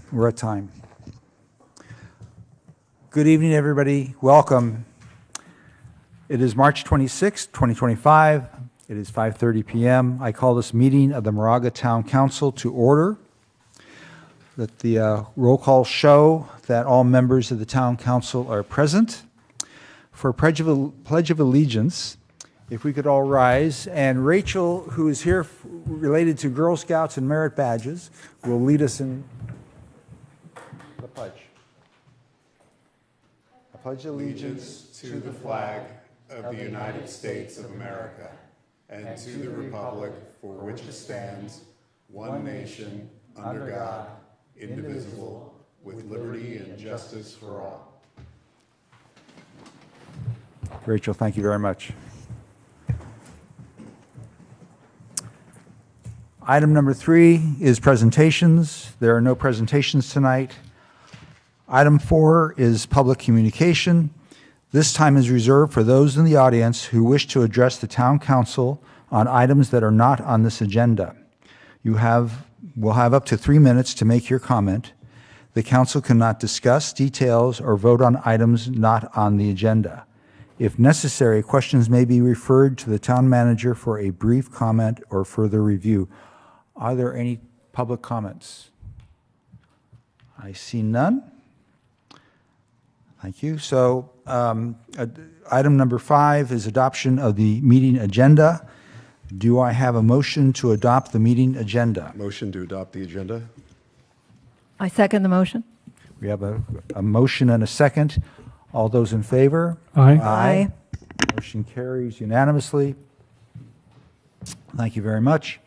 We're at time. Good evening, everybody. Welcome. It is March 26, 2025. It is 5:30 p.m. I call this meeting of the Moraga Town Council to order. Let the roll call show that all members of the Town Council are present. For Pledge of Allegiance, if we could all rise, and Rachel, who is here related to Girl Scouts and merit badges, will lead us in the pledge. I pledge allegiance to the flag of the United States of America and to the republic for which it stands, one nation, under God, indivisible, with liberty and justice for all. Rachel, thank you very much. Item number 3 is presentations. There are no presentations tonight. Item 4 is public communication. This time is reserved for those in the audience who wish to address the Town Council on items that are not on this agenda. You will have up to 3 minutes to make your comment. The Council cannot discuss details or vote on items not on the agenda. If necessary, questions may be referred to the Town Manager for a brief comment or further review. Are there any public comments? I see none. Thank you. So item number 5 is adoption of the meeting agenda. Do I have a motion to adopt the meeting agenda? Motion to adopt the agenda. I second the motion. We have a motion and a second. All those in favor? Aye. Motion carries unanimously. Thank you very much.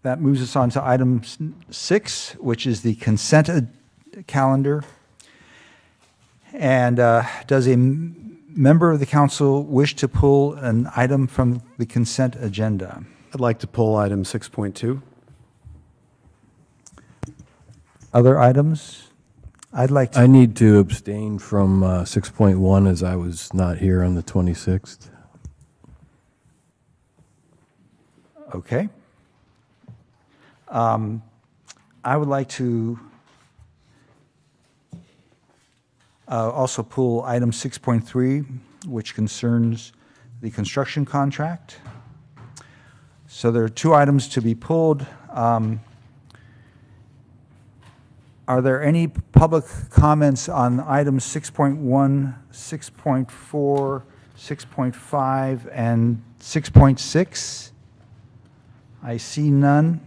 That moves us on to item 6, which is the consent calendar. And does a member of the council wish to pull an item from the consent agenda? I'd like to pull item 6.2. Other items? I'd like to. I need to abstain from 6.1 as I was not here on the 26th. Okay. I would like to also pull item 6.3, which concerns the construction contract. So there are 2 items to be pulled. Are there any public comments on items 6.1, 6.4, 6.5, and 6.6? I see none.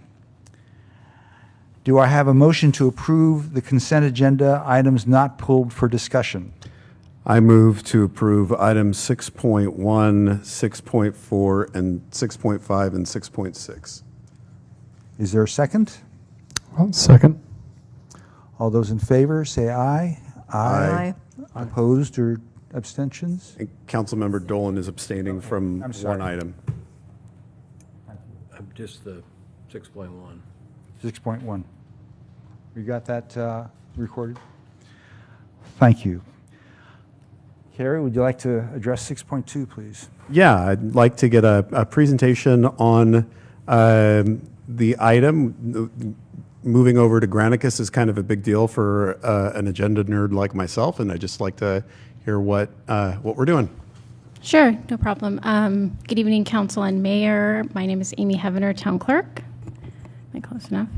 Do I have a motion to approve the consent agenda items not pulled for discussion? I move to approve items 6.1, 6.4, and 6.5, and 6.6. Is there a second? Second. All those in favor, say aye. Aye. Opposed or abstentions? And Councilmember Dolan is abstaining from I'm sorry. one item. Just the 6.1. 6.1. You got that recorded? Thank you. Carrie, would you like to address 6.2, please? Yeah, I'd like to get a presentation on the item. Moving over to Granicus is kind of a big deal for an agenda nerd like myself, and I'd just like to hear what we're doing. Sure, no problem. Good evening, Council and Mayor. My name is Amy Heavener, Town Clerk. Am I close enough?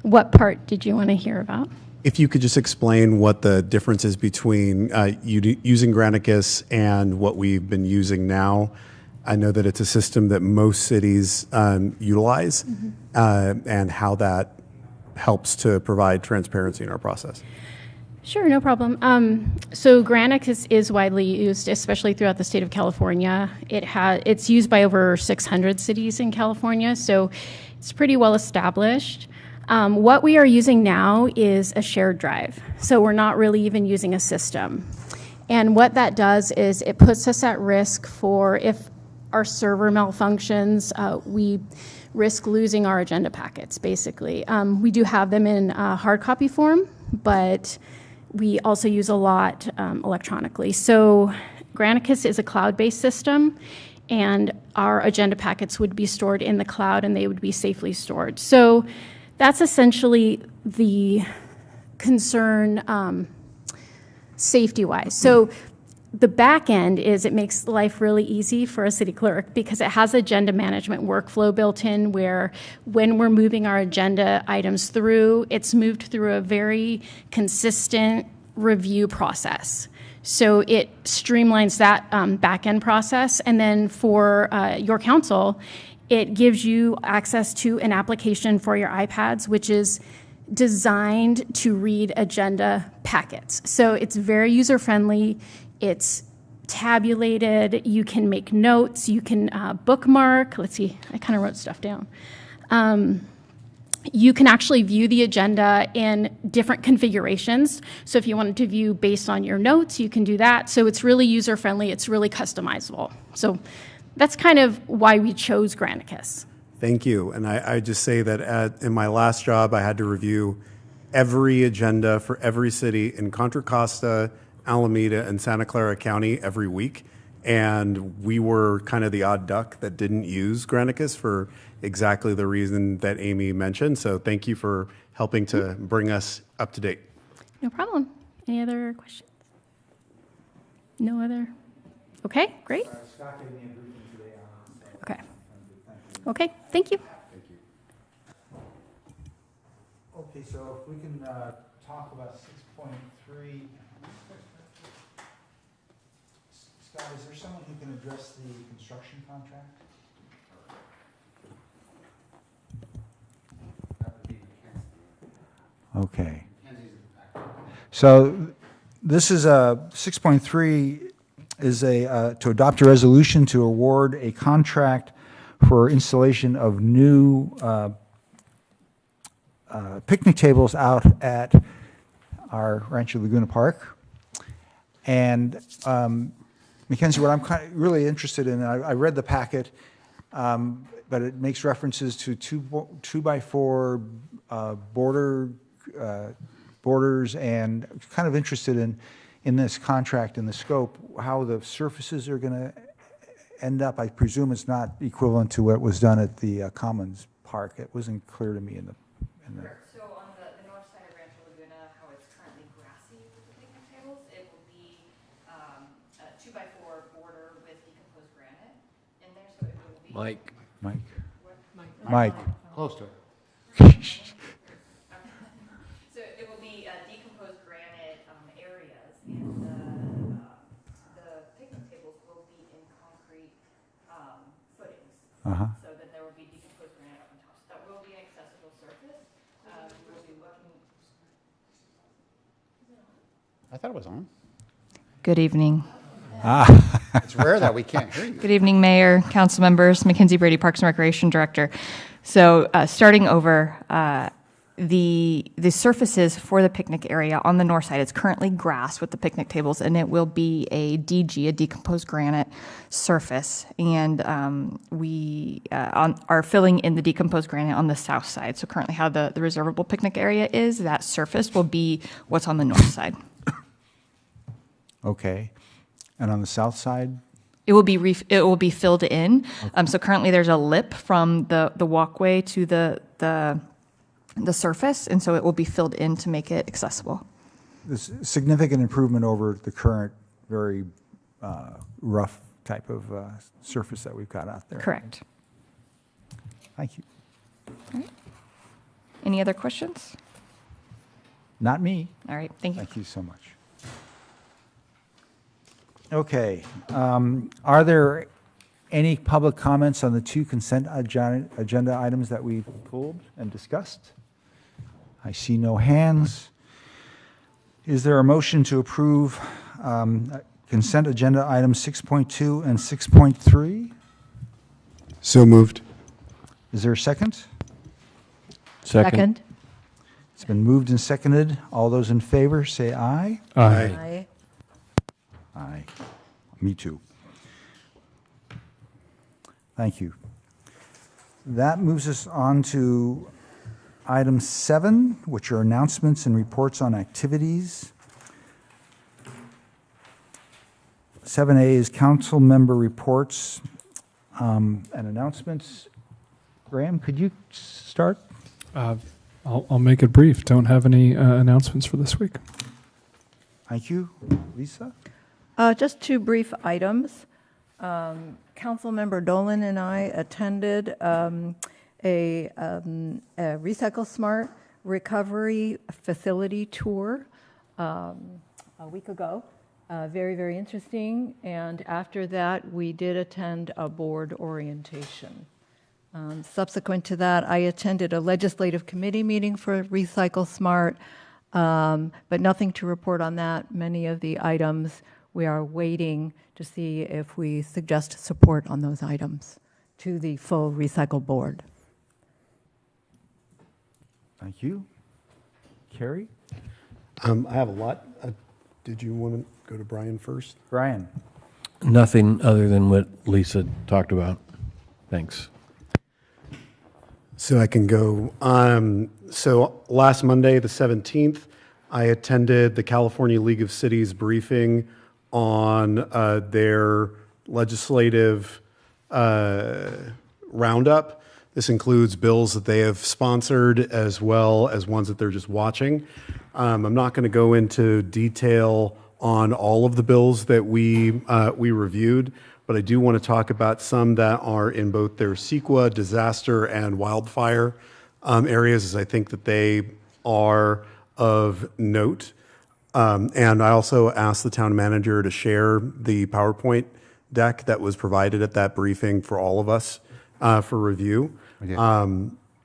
What part did you want to hear about? If you could just explain what the difference is between using Granicus and what we've been using now. I know that it's a system that most cities utilize, and how that helps to provide transparency in our process. Sure, no problem. So Granicus is widely used, especially throughout the state of California. It's used by over 600 cities in California, so it's pretty well established. What we are using now is a shared drive, so we're not really even using a system. And what that does is it puts us at risk for if our server malfunctions, we risk losing our agenda packets, basically. We do have them in hard copy form, but we also use a lot electronically. So Granicus is a cloud-based system, and our agenda packets would be stored in the cloud, and they would be safely stored. So That's essentially the concern safety-wise. So the back end is it makes life really easy for a city clerk because it has agenda management workflow built in where when we're moving our agenda items through, it's moved through a very consistent review process. So it streamlines that back end process. And then for your council, it gives you access to an application for your iPads, which is designed to read agenda packets. So it's very user-friendly. It's tabulated. You can make notes. You can bookmark. Let's see. I kind of wrote stuff down. You can actually view the agenda in different configurations. So if you wanted to view based on your notes, you can do that. So it's really user-friendly. It's really customizable. So that's kind of why we chose Granicus. Thank you. And I just say that in my last job, I had to review every agenda for every city in Contra Costa, Alameda, and Santa Clara County every week. And we were kind of the odd duck that didn't use Granicus for exactly the reason that Amy mentioned. So thank you for helping to bring us up to date. No problem. Any other questions? No other? Okay, great. Okay. Okay, thank you. Okay, so if we can talk about 6.3. Scott, is there someone who can address the construction contract? Okay. So this is a 6.3 is to adopt a resolution to award a contract for installation of new picnic tables out at our Rancho Laguna Park. And Mackenzie, what I'm really interested in, I read the packet, but it makes references to two by four borders, and kind of interested in this contract and the scope, how the surfaces are going to end up. I presume it's not equivalent to what was done at the Commons Park. It wasn't clear to me in the. Correct. So on the north side of Rancho Laguna, how it's currently grassy with the picnic tables, it will be a 2x4 border with decomposed granite in there, so it will be. Mike. Mike. Close to it. So it will be decomposed granite areas, and the picnic tables will be in concrete footings. Uh-huh. So that there will be decomposed granite up on top. So that will be an accessible surface. We'll be looking. I thought it was on. Good evening. It's rare that we can't hear you. Good evening, Mayor, council members, Mackenzie Brady, Parks and Recreation Director. So starting over, the surfaces for the picnic area on the north side, it's currently grass with the picnic tables, and it will be a DG, a decomposed granite surface. And we are filling in the decomposed granite on the south side. So currently how the reservable picnic area is, that surface will be what's on the north side. Okay. And on the south side? It will be filled in. So currently there's a lip from the walkway to the surface, and so it will be filled in to make it accessible. This significant improvement over the current very rough type of surface that we've got out there. Correct. Thank you. All right. Any other questions? Not me. All right, thank you. Thank you so much. Okay. Are there any public comments on the two consent agenda items that we pulled and discussed? I see no hands. Is there a motion to approve consent agenda items 6.2 and 6.3? So moved. Is there a second? Second. It's been moved and seconded. All those in favor, say aye. Aye. Aye. Me too. Thank you. That moves us on to item 7, which are announcements and reports on activities. 7A is council member reports and announcements. Graham, could you start? I'll make it brief. Don't have any announcements for this week. Thank you. Lisa? Just two brief items. Councilmember Dolan and I attended a Recycle Smart recovery facility tour a week ago. Very, very interesting. And after that, we did attend a board orientation. Subsequent to that, I attended a legislative committee meeting for Recycle Smart, but nothing to report on that. Many of the items, we are waiting to see if we suggest support on those items to the full Recycle Board. Thank you. Carrie? I have a lot. Did you want to go to Brian first? Brian? Nothing other than what Lisa talked about. Thanks. So I can go. So last Monday, the 17th, I attended the California League of Cities briefing on their legislative roundup. This includes bills that they have sponsored as well as ones that they're just watching. I'm not going to go into detail on all of the bills that we reviewed, but I do want to talk about some that are in both their CEQA, disaster, and wildfire areas, as I think that they are of note. And I also asked the town manager to share the PowerPoint deck that was provided at that briefing for all of us for review.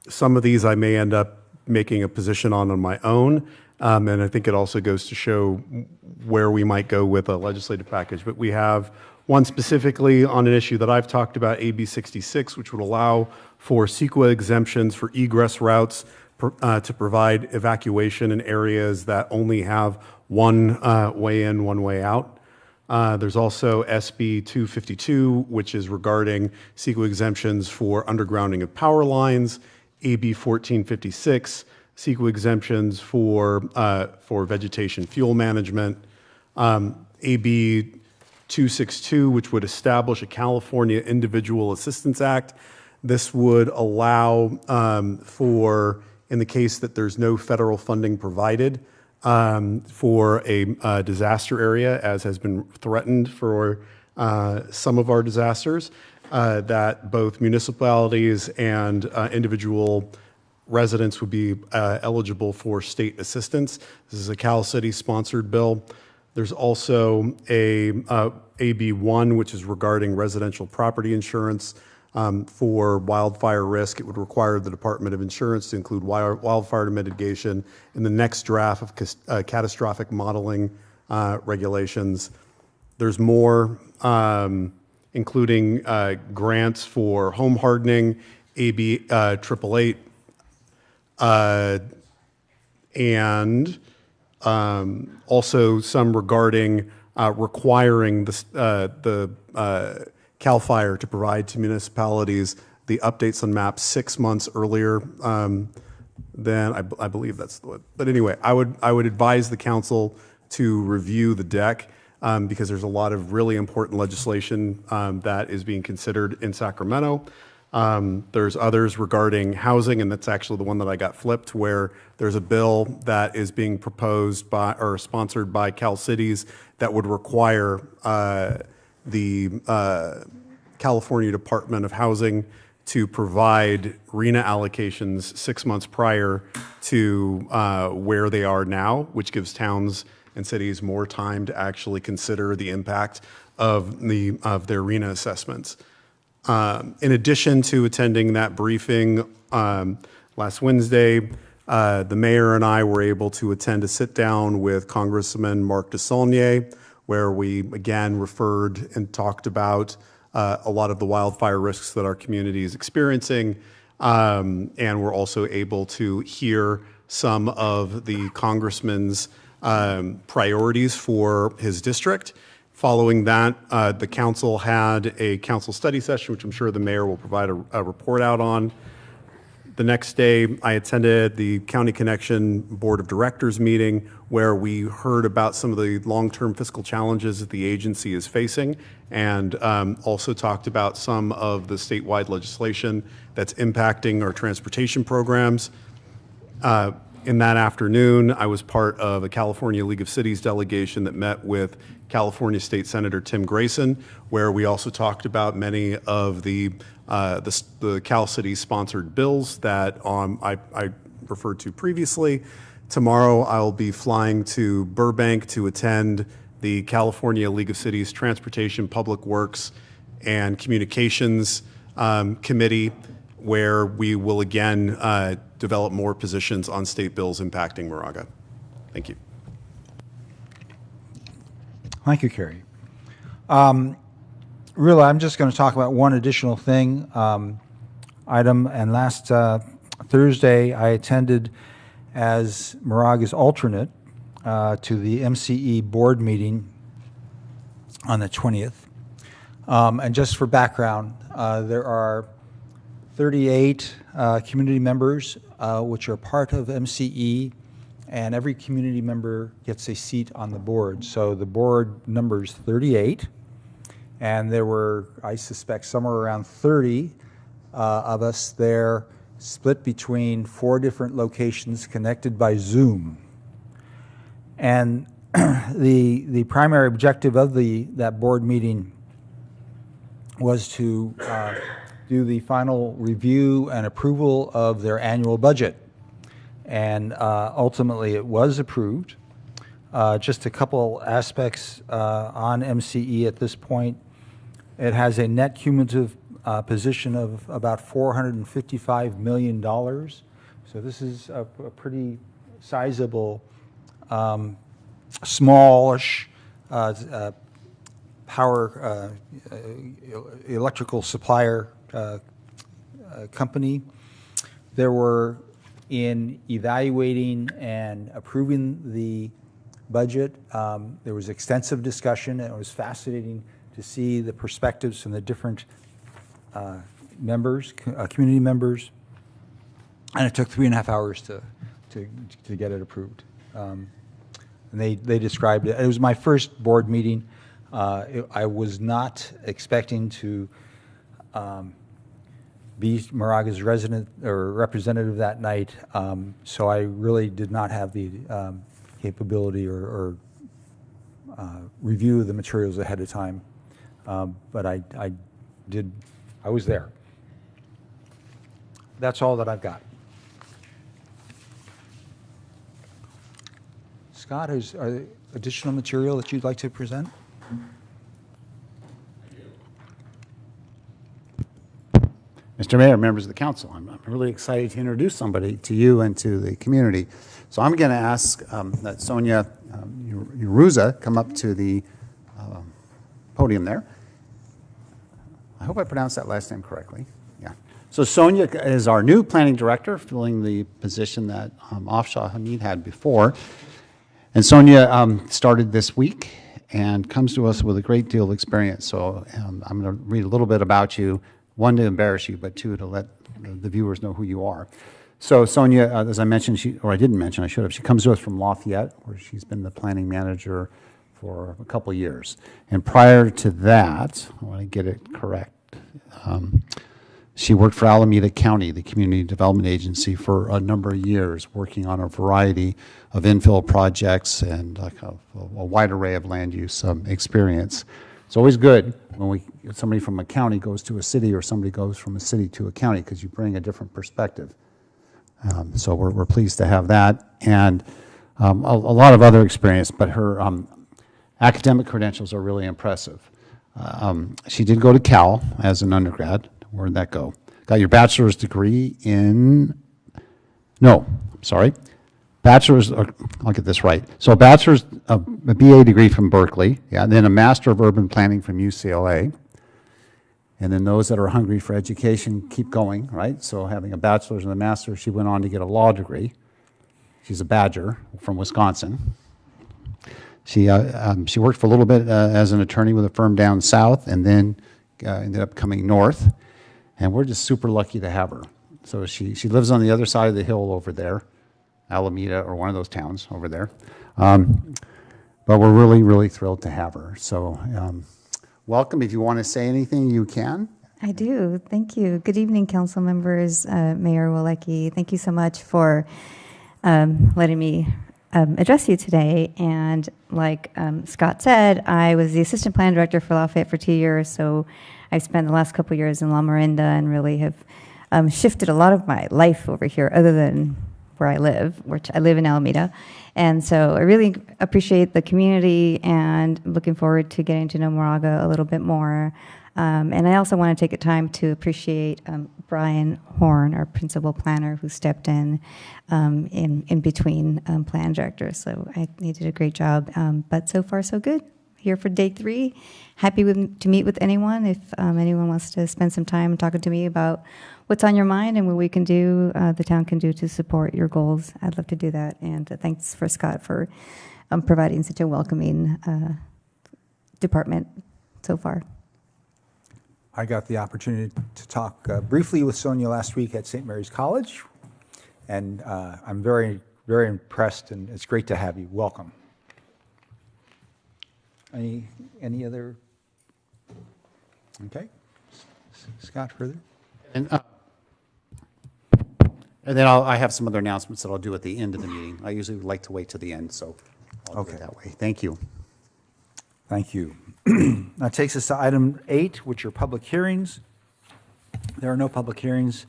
Some of these I may end up making a position on my own, and I think it also goes to show where we might go with a legislative package. But we have one specifically on an issue that I've talked about, AB 66, which would allow for CEQA exemptions for egress routes to provide evacuation in areas that only have one way in, one way out. There's also SB 252, which is regarding CEQA exemptions for undergrounding of power lines, AB 1456, CEQA exemptions for vegetation fuel management, AB 262, which would establish a California Individual Assistance Act. This would allow for, in the case that there's no federal funding provided, for a disaster area, as has been threatened for some of our disasters, that both municipalities and individual residents would be eligible for state assistance. This is a Cal City sponsored bill. There's also a AB1, which is regarding residential property insurance for wildfire risk. It would require the Department of Insurance to include wildfire mitigation in the next draft of catastrophic modeling regulations. There's more, including grants for home hardening, AB 888, and also some regarding requiring the CAL FIRE to provide to municipalities the updates on maps 6 months earlier than I believe that's the one. But anyway, I would advise the council to review the deck because there's a lot of really important legislation that is being considered in Sacramento. There's others regarding housing, and that's actually the one that I got flipped, where there's a bill that is being proposed by or sponsored by Cal Cities that would require the California Department of Housing to provide RENA allocations 6 months prior to where they are now, which gives towns and cities more time to actually consider the impact of their RENA assessments. In addition to attending that briefing last Wednesday, the mayor and I were able to attend a sit-down with Congressman Mark DeSaulnier, where we again referred and talked about a lot of the wildfire risks that our community is experiencing, and we're also able to hear some of the congressman's priorities for his district. Following that, the council had a council study session, which I'm sure the mayor will provide a report out on. The next day, I attended the County Connection Board of Directors meeting, where we heard about some of the long-term fiscal challenges that the agency is facing, and also talked about some of the statewide legislation that's impacting our transportation programs. In that afternoon, I was part of a California League of Cities delegation that met with California State Senator Tim Grayson, where we also talked about many of the Cal City sponsored bills that I referred to previously. Tomorrow, I'll be flying to Burbank to attend the California League of Cities Transportation, Public Works, and Communications Committee, where we will again develop more positions on state bills impacting Moraga. Thank you. Thank you, Kerry. Really, I'm just going to talk about one additional thing, item. And last Thursday, I attended as Moraga's alternate to the MCE board meeting on the 20th. And just for background, there are 38 community members which are part of MCE, and every community member gets a seat on the board. So the board numbers 38, and there were, I suspect, somewhere around 30 of us there, split between 4 different locations connected by Zoom. And the primary objective of that board meeting was to do the final review and approval of their annual budget. And ultimately, it was approved. Just a couple aspects on MCE at this point. It has a net cumulative position of about $455 million. So this is a pretty sizable, smallish power electrical supplier company. There were, in evaluating and approving the budget, there was extensive discussion, and it was fascinating to see the perspectives from the different members, community members, and it took 3.5 hours to get it approved. And they described it. It was my first board meeting. I was not expecting to be Moraga's resident or representative that night, so I really did not have the capability or review the materials ahead of time, but I was there. That's all that I've got. Scott, are there additional material that you'd like to present? Mr. Mayor, members of the council, I'm really excited to introduce somebody to you and to the community. So I'm going to ask that Sonia Uruza come up to the podium there. I hope I pronounced that last name correctly. Yeah. So Sonia is our new planning director, filling the position that Afshar Hamid had before. And Sonia started this week and comes to us with a great deal of experience. So I'm going to read a little bit about you. 1, to embarrass you, but 2, to let the viewers know who you are. So Sonia, as I mentioned, I didn't mention, I should have, she comes to us from Lafayette, where she's been the planning manager for a couple years. And prior to that, I want to get it correct, she worked for Alameda County, the Community Development Agency, for a number of years, working on a variety of infill projects and like a wide array of land use experience. It's always good when somebody from a county goes to a city, or somebody goes from a city to a county, because you bring a different perspective. So we're pleased to have that, and a lot of other experience, but her academic credentials are really impressive. She did go to Cal as an undergrad. Where'd that go? Got your bachelor's degree in, bachelor's, I'll get this right. So a BA degree from Berkeley, yeah, and then a Master of Urban Planning from UCLA. And then those that are hungry for education keep going, right? So having a bachelor's and a master's, she went on to get a law degree. She's a Badger from Wisconsin. She worked for a little bit as an attorney with a firm down south, and then ended up coming north. And we're just super lucky to have her. So she lives on the other side of the hill over there, Alameda, or one of those towns over there. But we're really, really thrilled to have her. So welcome. If you want to say anything, you can. I do. Thank you. Good evening, council members, Mayor Walecki. Thank you so much for letting me address you today. And like Scott said, I was the assistant plan director for Lafayette for 2 years, so I've spent the last couple years in La Miranda and really have shifted a lot of my life over here, other than where I live, which I live in Alameda. And so I really appreciate the community and looking forward to getting to know Moraga a little bit more. And I also want to take the time to appreciate Brian Horn, our principal planner, who stepped in between plan directors. So he did a great job. But so far, so good. Here for day 3. Happy to meet with anyone. If anyone wants to spend some time talking to me about what's on your mind and what we can do, the town can do to support your goals, I'd love to do that. And thanks for Scott for providing such a welcoming department so far. I got the opportunity to talk briefly with Sonia last week at St. Mary's College, and I'm very, very impressed, and it's great to have you. Welcome. Any other? Okay. Scott, further? And then I have some other announcements that I'll do at the end of the meeting. I usually like to wait till the end, so I'll do it that way. Thank you. Thank you. That takes us to item 8, which are public hearings. There are no public hearings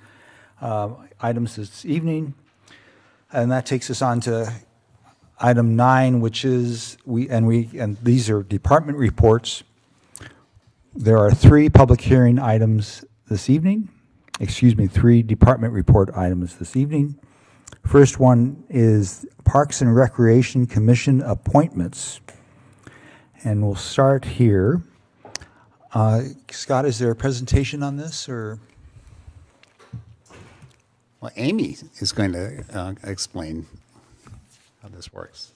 items this evening. And that takes us on to item 9, which is, and these are department reports. There are 3 public hearing items this evening. 3 department report items this evening. First one is Parks and Recreation Commission appointments. And we'll start here. Scott, is there a presentation on this, or? Well, Amy is going to explain how this works.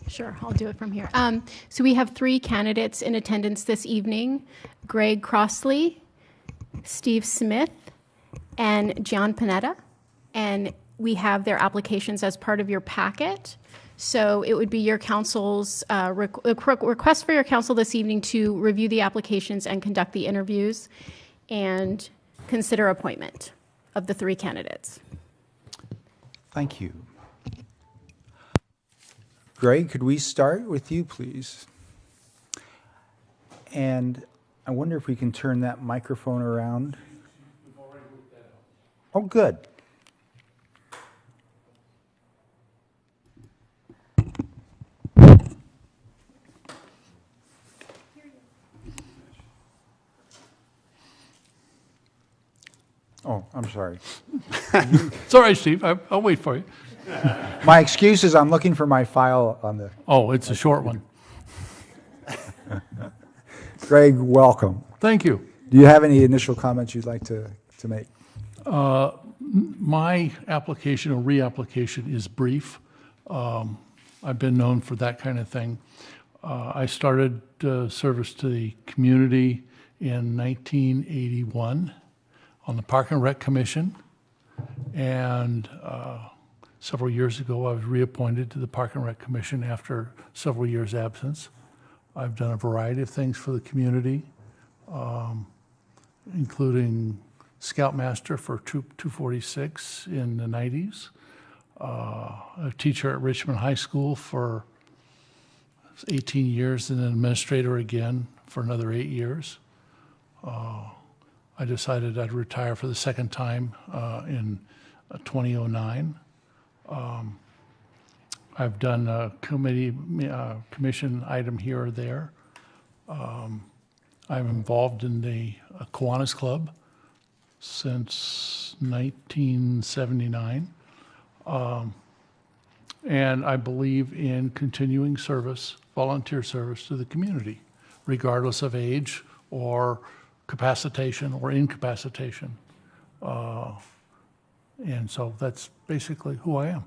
Sure, I'll do it from here. So we have 3 candidates in attendance this evening: Greg Crossley, Steve Smith, and John Panetta. And we have their applications as part of your packet. So it would be your council's request for your council this evening to review the applications and conduct the interviews and consider appointment of the 3 candidates. Thank you. Greg, could we start with you, please? And I wonder if we can turn that microphone around. Oh, good. Oh, I'm sorry. It's all right, Steve. I'll wait for you. My excuse is I'm looking for my file on the. Oh, it's a short one. Greg, welcome. Thank you. Do you have any initial comments you'd like to make? My application or reapplication is brief. I've been known for that kind of thing. I started service to the community in 1981 on the Park and Rec Commission, and several years ago I was reappointed to the Park and Rec Commission after several years' absence. I've done a variety of things for the community, including Scoutmaster for Troop 246 in the 90s, a teacher at Richmond High School for 18 years, and an administrator again for another 8 years. I decided I'd retire for the second time in 2009. I've done a commission item here or there. I'm involved in the Kiwanis Club since 1979. And I believe in continuing service, volunteer service to the community, regardless of age or capacitation or incapacitation. And so that's basically who I am.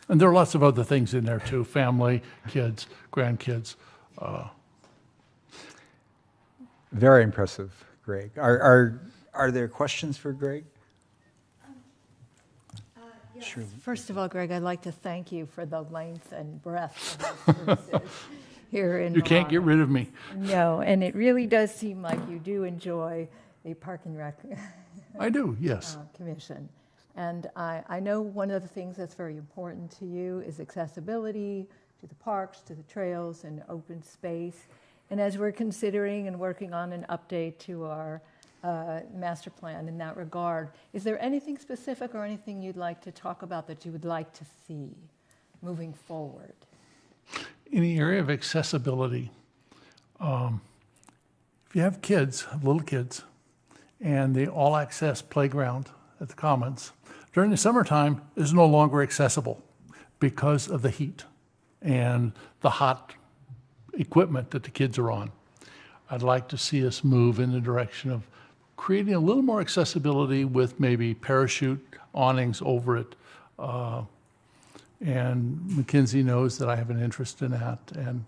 And there are lots of other things in there too: family, kids, grandkids. Very impressive, Greg. Are there questions for Greg? Yes. Sure. First of all, Greg, I'd like to thank you for the length and breadth of your services here in You can't get Milwaukee. rid of me. No, and it really does seem like you do enjoy the Park and Rec I do, yes. Commission. And I know one of the things that's very important to you is accessibility to the parks, to the trails, and open space. And as we're considering and working on an update to our master plan in that regard, is there anything specific or anything you'd like to talk about that you would like to see moving forward? In the area of accessibility, if you have kids, little kids, and the all-access playground at the Commons, during the summertime is no longer accessible because of the heat and the hot equipment that the kids are on. I'd like to see us move in the direction of creating a little more accessibility with maybe parachute awnings over it. And Mackenzie knows that I have an interest in that, and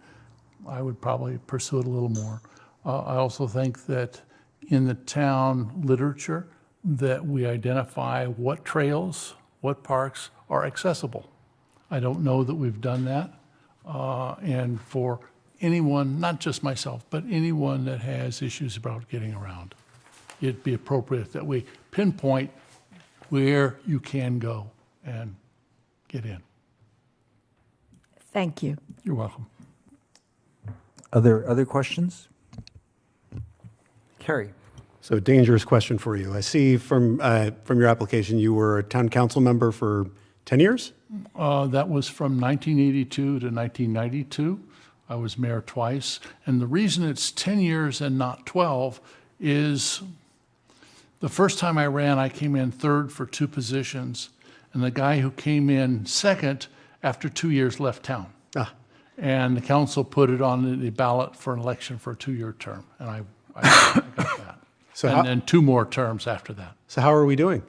I would probably pursue it a little more. I also think that in the town literature, that we identify what trails, what parks are accessible. I don't know that we've done that. And for anyone, not just myself, but anyone that has issues about getting around, it'd be appropriate that we pinpoint where you can go and get in. Thank you. You're welcome. Other questions? Carrie? So dangerous question for you. I see from your application, you were a town council member for 10 years? That was from 1982 to 1992. I was mayor twice. And the reason it's 10 years and not 12 is the first time I ran, I came in third for 2 positions. And the guy who came in second after 2 years left town. And the council put it on the ballot for an election for a 2-year term. And I got that. So and then 2 more terms after that. So how are we doing?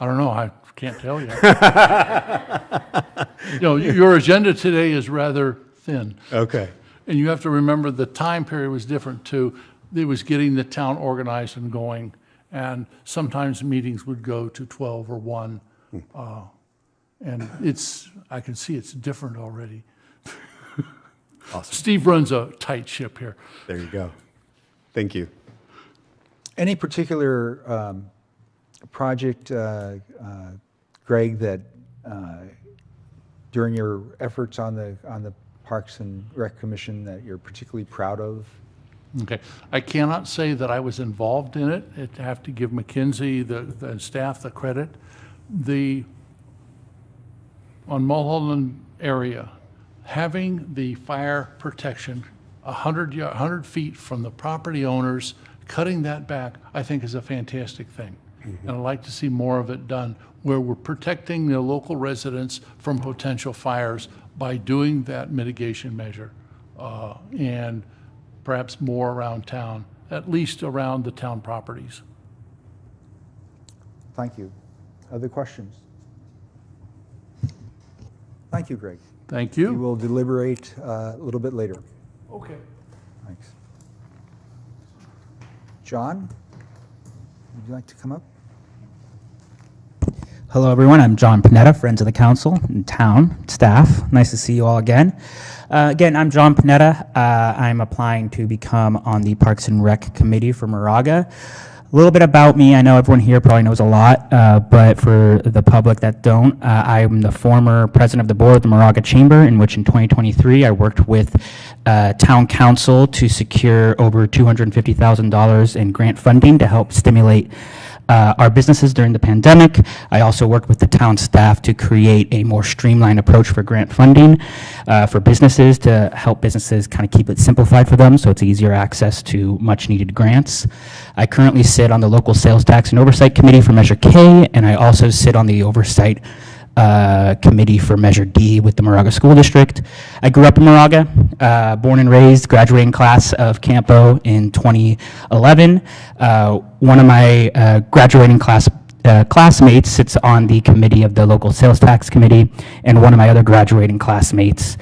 I don't know. I can't tell you. Your agenda today is rather thin. Okay. And you have to remember the time period was different too. It was getting the town organized and going. And sometimes meetings would go to 12 or 1. And I can see it's different already. Awesome. Steve runs a tight ship here. There you go. Thank you. Any particular project, Greg, that during your efforts on the Parks and Rec Commission that you're particularly proud of? Okay. I cannot say that I was involved in it. I have to give Mackenzie, the staff, the credit. On Mulholland area, having the fire protection 100 feet from the property owners, cutting that back, I think is a fantastic thing. And I'd like to see more of it done where we're protecting the local residents from potential fires by doing that mitigation measure. And perhaps more around town, at least around the town properties. Thank you. Other questions? Thank you, Greg. Thank We you. will deliberate a little bit later. Okay. Thanks. John, would you like to come up? Hello, everyone. I'm John Panetta, Friends of the Council and Town staff. Nice to see you all again. Again, I'm John Panetta. I'm applying to become on the Parks and Rec Committee for Moraga. A little bit about me. I know everyone here probably knows a lot, but for the public that don't, I'm the former president of the board of the Moraga Chamber, in which in 2023 I worked with town council to secure over $250,000 in grant funding to help stimulate our businesses during the pandemic. I also worked with the town staff to create a more streamlined approach for grant funding for businesses to help businesses kind of keep it simplified for them so it's easier access to much needed grants. I currently sit on the local sales tax and oversight committee for Measure K, and I also sit on the oversight committee for Measure D with the Moraga School District. I grew up in Moraga, born and raised, graduating class of Campo in 2011. One of my graduating classmates sits on the committee of the local sales tax committee, and one of my other graduating classmates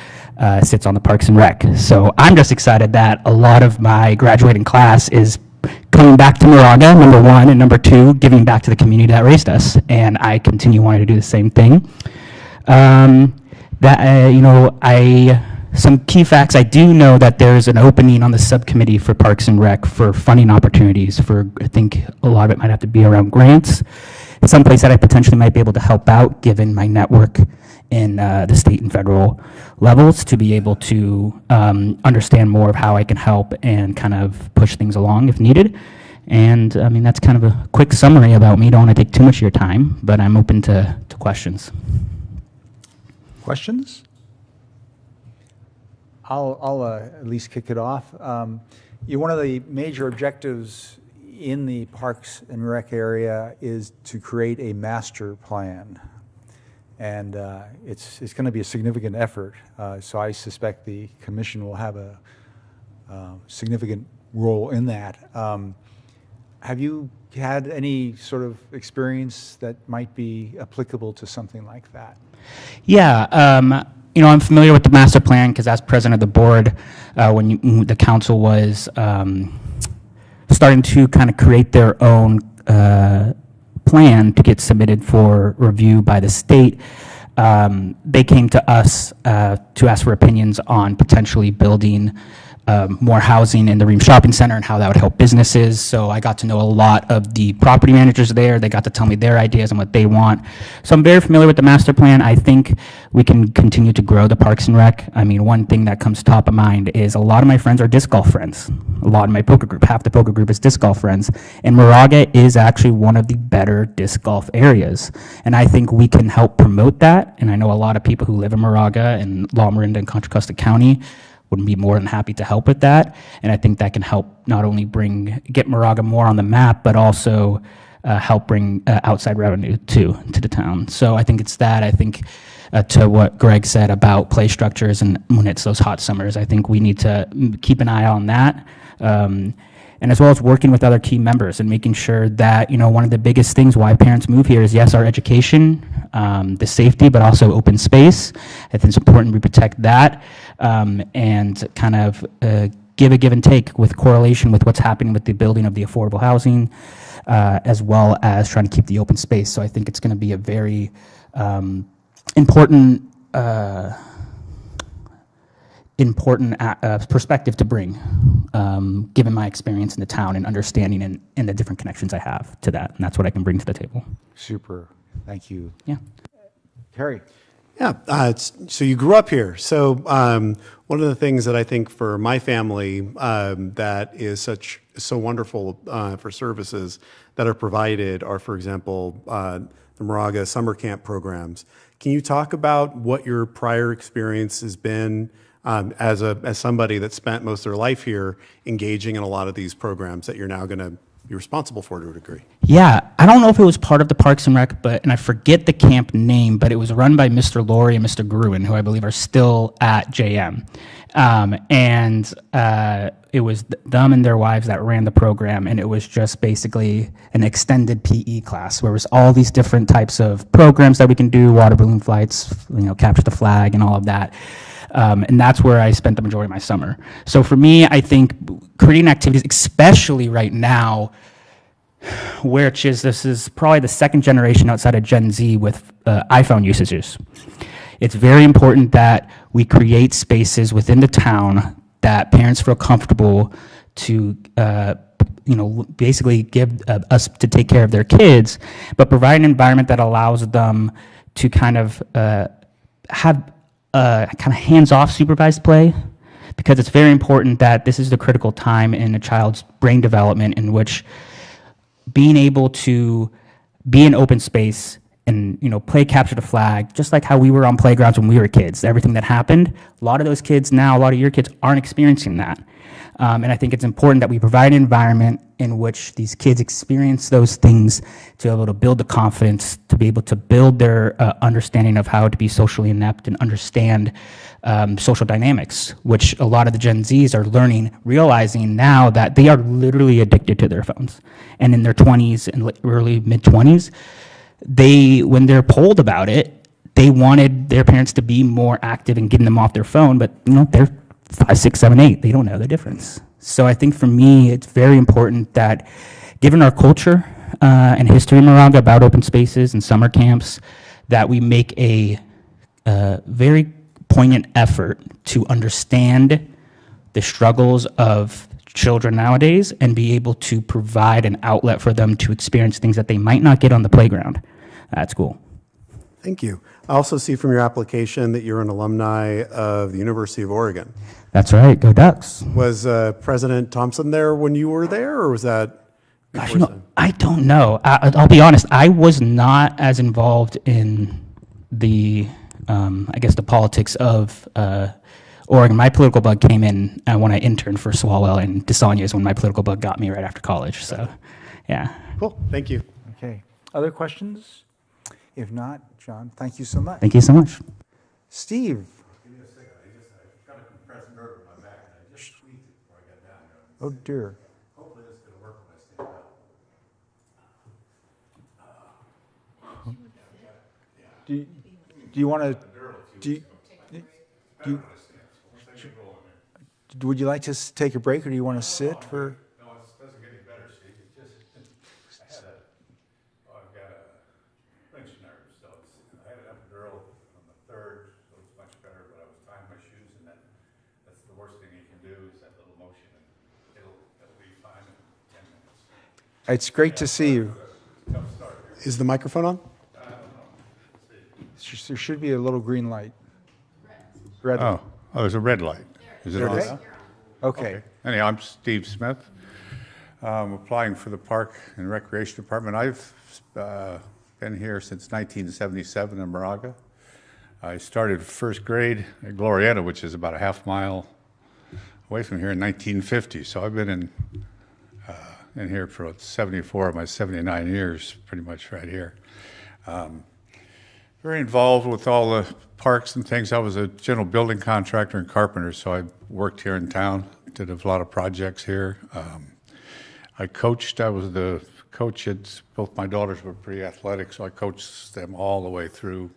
sits on the Parks and Rec. So I'm just excited that a lot of my graduating class is coming back to Moraga, number one, and number two, giving back to the community that raised us. And I continue wanting to do the same thing. Some key facts, I do know that there's an opening on the subcommittee for Parks and Rec for funding opportunities for, I think a lot of it might have to be around grants. someplace that I potentially might be able to help out, given my network in the state and federal levels, to be able to understand more of how I can help and kind of push things along if needed. And I mean, that's kind of a quick summary about me. Don't want to take too much of your time, but I'm open to questions. Questions? I'll at least kick it off. One of the major objectives in the Parks and Rec area is to create a master plan. And it's going to be a significant effort. So I suspect the commission will have a significant role in that. Have you had any sort of experience that might be applicable to something like that? Yeah, I'm familiar with the master plan because as president of the board, when the council was starting to kind of create their own plan to get submitted for review by the state, they came to us to ask for opinions on potentially building more housing in the Ream Shopping Center and how that would help businesses. So I got to know a lot of the property managers there. They got to tell me their ideas and what they want. So I'm very familiar with the master plan. I think we can continue to grow the Parks and Rec. I mean, one thing that comes top of mind is a lot of my friends are disc golf friends. A lot of my poker group, half the poker group is disc golf friends. And Moraga is actually one of the better disc golf areas. And I think we can help promote that. And I know a lot of people who live in Moraga and La Miranda and Contra Costa County would be more than happy to help with that. And I think that can help not only get Moraga more on the map, but also help bring outside revenue to the town. So I think it's that. I think to what Greg said about play structures and when it's those hot summers, I think we need to keep an eye on that. And as well as working with other key members and making sure that, one of the biggest things why parents move here is, yes, our education, the safety, but also open space. I think it's important we protect that and kind of give a give and take with correlation with what's happening with the building of the affordable housing, as well as trying to keep the open space. So I think it's going to be a very important perspective to bring, given my experience in the town and understanding and the different connections I have to that. And that's what I can bring to the table. Super. Thank you. Yeah. Terry. Yeah, so you grew up here. So one of the things that I think for my family that is so wonderful for services that are provided are, for example, the Moraga summer camp programs. Can you talk about what your prior experience has been as somebody that spent most of their life here engaging in a lot of these programs that you're now going to be responsible for to a degree? Yeah, I don't know if it was part of the Parks and Rec, and I forget the camp name, but it was run by Mr. Laurie and Mr. Gruen, who I believe are still at JM. It was them and their wives that ran the program, and it was just basically an extended PE class where it was all these different types of programs that we can do, water balloon flights, capture the flag and all of that. And that's where I spent the majority of my summer. So for me, I think creating activities, especially right now, this is probably the second generation outside of Gen Z with iPhone usages. It's very important that we create spaces within the town that parents feel comfortable to, basically give us to take care of their kids, but provide an environment that allows them to kind of have kind of hands-off supervised play, because it's very important that this is the critical time in a child's brain development in which being able to be in open space and play capture the flag, just like how we were on playgrounds when we were kids. Everything that happened, a lot of those kids now, a lot of your kids aren't experiencing that. And I think it's important that we provide an environment in which these kids experience those things to be able to build the confidence, to be able to build their understanding of how to be socially inept and understand social dynamics, which a lot of the Gen Zs are learning, realizing now that they are literally addicted to their phones. And in their 20s and early mid-20s, when they're polled about it, they wanted their parents to be more active in getting them off their phone, but they're 5, 6, 7, 8. They don't know the difference. So I think for me, it's very important that given our culture and history in Moraga about open spaces and summer camps, that we make a very poignant effort to understand the struggles of children nowadays and be able to provide an outlet for them to experience things that they might not get on the playground at school. Thank you. I also see from your application that you're an alumni of the University of Oregon. That's right, go Ducks. Was President Thompson there when you were there, or was that? Gosh, I don't know. I'll be honest, I was not as involved in the, I guess, the politics of Oregon. My political bug came in when I interned for Swalwell, and DeSanya is when my political bug got me right after college. So, yeah. Cool, thank you. Okay. Other questions? If not, John, thank you so much. Thank you so much. Steve? Oh, dear. Hopefully this is going to work when I stand up. Do you want to, would you like to take a break, or do you want to sit for? No, it doesn't get any better, Steve. It just, I've got a French nerve, so I had an epidural on the 3rd, so it's much better, but I was tying my shoes, and that's the worst thing you can do is that little motion, and it'll be fine in 10 minutes. It's great to see you. Is the microphone on? There should be a little green light. Red light. Oh, there's a red light. Is it on Okay. now? Okay. Anyhow, I'm Steve Smith. I'm applying for the Park and Recreation Department. I've been here since 1977 in Moraga. I started first grade at Glorieta, which is about a half mile away from here, in 1950. So I've been in here for 74 of my 79 years, pretty much right here. Very involved with all the parks and things. I was a general building contractor and carpenter, so I worked here in town, did a lot of projects here. I coached. I was the coach at, both my daughters were pretty athletic, so I coached them all the way through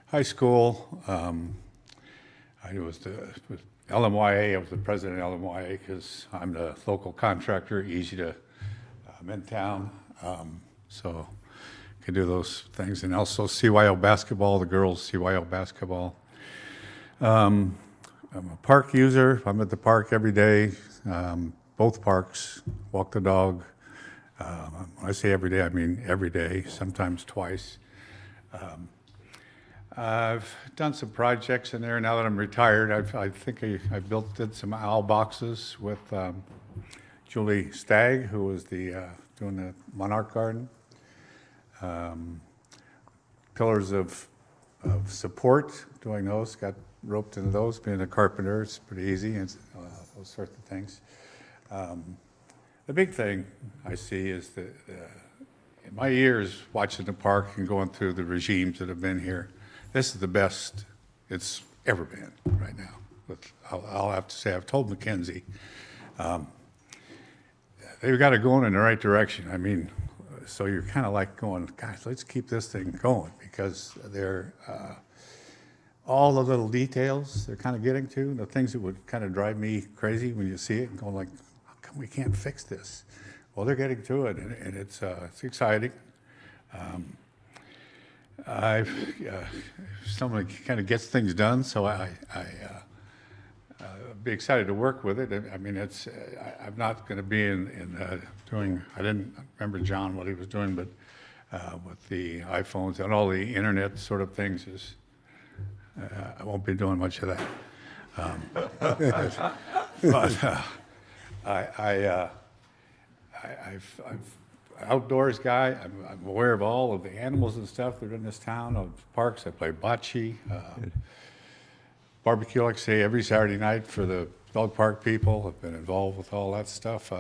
high school. I was with LMYA. I was the president of LMYA because I'm the local contractor, easy to, I'm in town. So could do those things. And also CYO basketball, the girls CYO basketball. I'm a park user. I'm at the park every day, both parks, walk the dog. When I say every day, I mean every day, sometimes twice. I've done some projects in there now that I'm retired. I think I did some owl boxes with Julie Stagg, who was doing the Monarch Garden. Pillars of support, doing those, got roped into those. Being a carpenter, it's pretty easy, and those sorts of things. The big thing I see is that in my years watching the park and going through the regimes that have been here, this is the best it's ever been right now. I'll have to say, I've told Mackenzie, they've got it going in the right direction. I mean, so you're kind of like going, gosh, let's keep this thing going, because they're all the little details they're kind of getting to, the things that would kind of drive me crazy when you see it and going like, how come we can't fix this? Well, they're getting to it, and it's exciting. Someone kind of gets things done, so I be excited to work with it. I mean, I'm not going to be in doing. I didn't remember John what he was doing, but with the iPhones and all the internet sort of things, I won't be doing much of that. But I've outdoors guy. I'm aware of all of the animals and stuff that are in this town, of parks. I play bocce, barbecue, like I say, every Saturday night for the dog park people. I've been involved with all that stuff.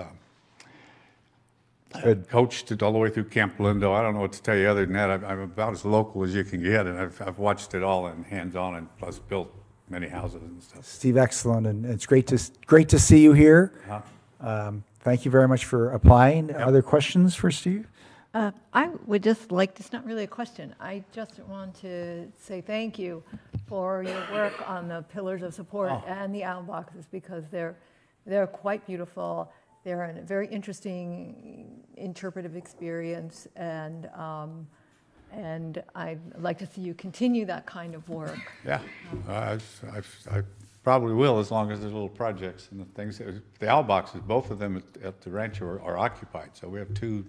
I've coached it all the way through Camp Lindo. I don't know what to tell you other than that. I'm about as local as you can get, and I've watched it all and hands-on, and plus built many houses and stuff. Steve, excellent, and it's great to see you here. Thank you very much for applying. Other questions for Steve? I would just like, it's not really a question, I just want to say thank you for your work on the pillars of support and the owl boxes, because they're quite beautiful. They're a very interesting interpretive experience, and I'd like to see you continue that kind of work. Yeah, I've probably will, as long as there's little projects and the things. The owl boxes, both of them at the rancho are occupied, so we have two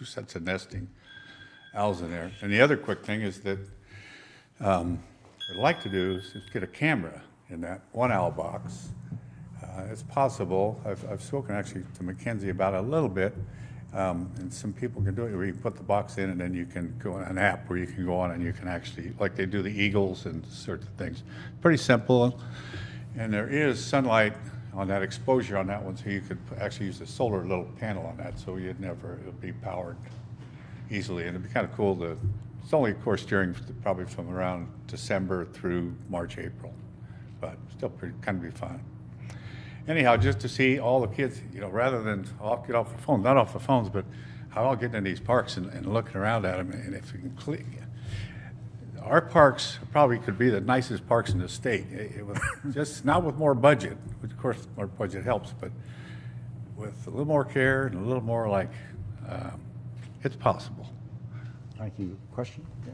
sets of nesting owls in there. And the other quick thing is that what I'd like to do is get a camera in that one owl box. It's possible. I've spoken actually to Mackenzie about it a little bit, and some people can do it where you put the box in and then you can go on an app where you can go on and you can actually, like they do the eagles and certain things. Pretty simple, and there is sunlight on that exposure on that one, so you could actually use a solar little panel on that, so it would be powered easily, and it'd be kind of cool to. It's only, of course, during probably from around December through March, April, but still kind of be fun. Anyhow, just to see all the kids, rather than get off the phone, not off the phones, but how all getting in these parks and looking around at them, and if you can click. Our parks probably could be the nicest parks in the state. It was just not with more budget, which of course more budget helps, but with a little more care and a little more it's possible. Thank you. Question? Yeah.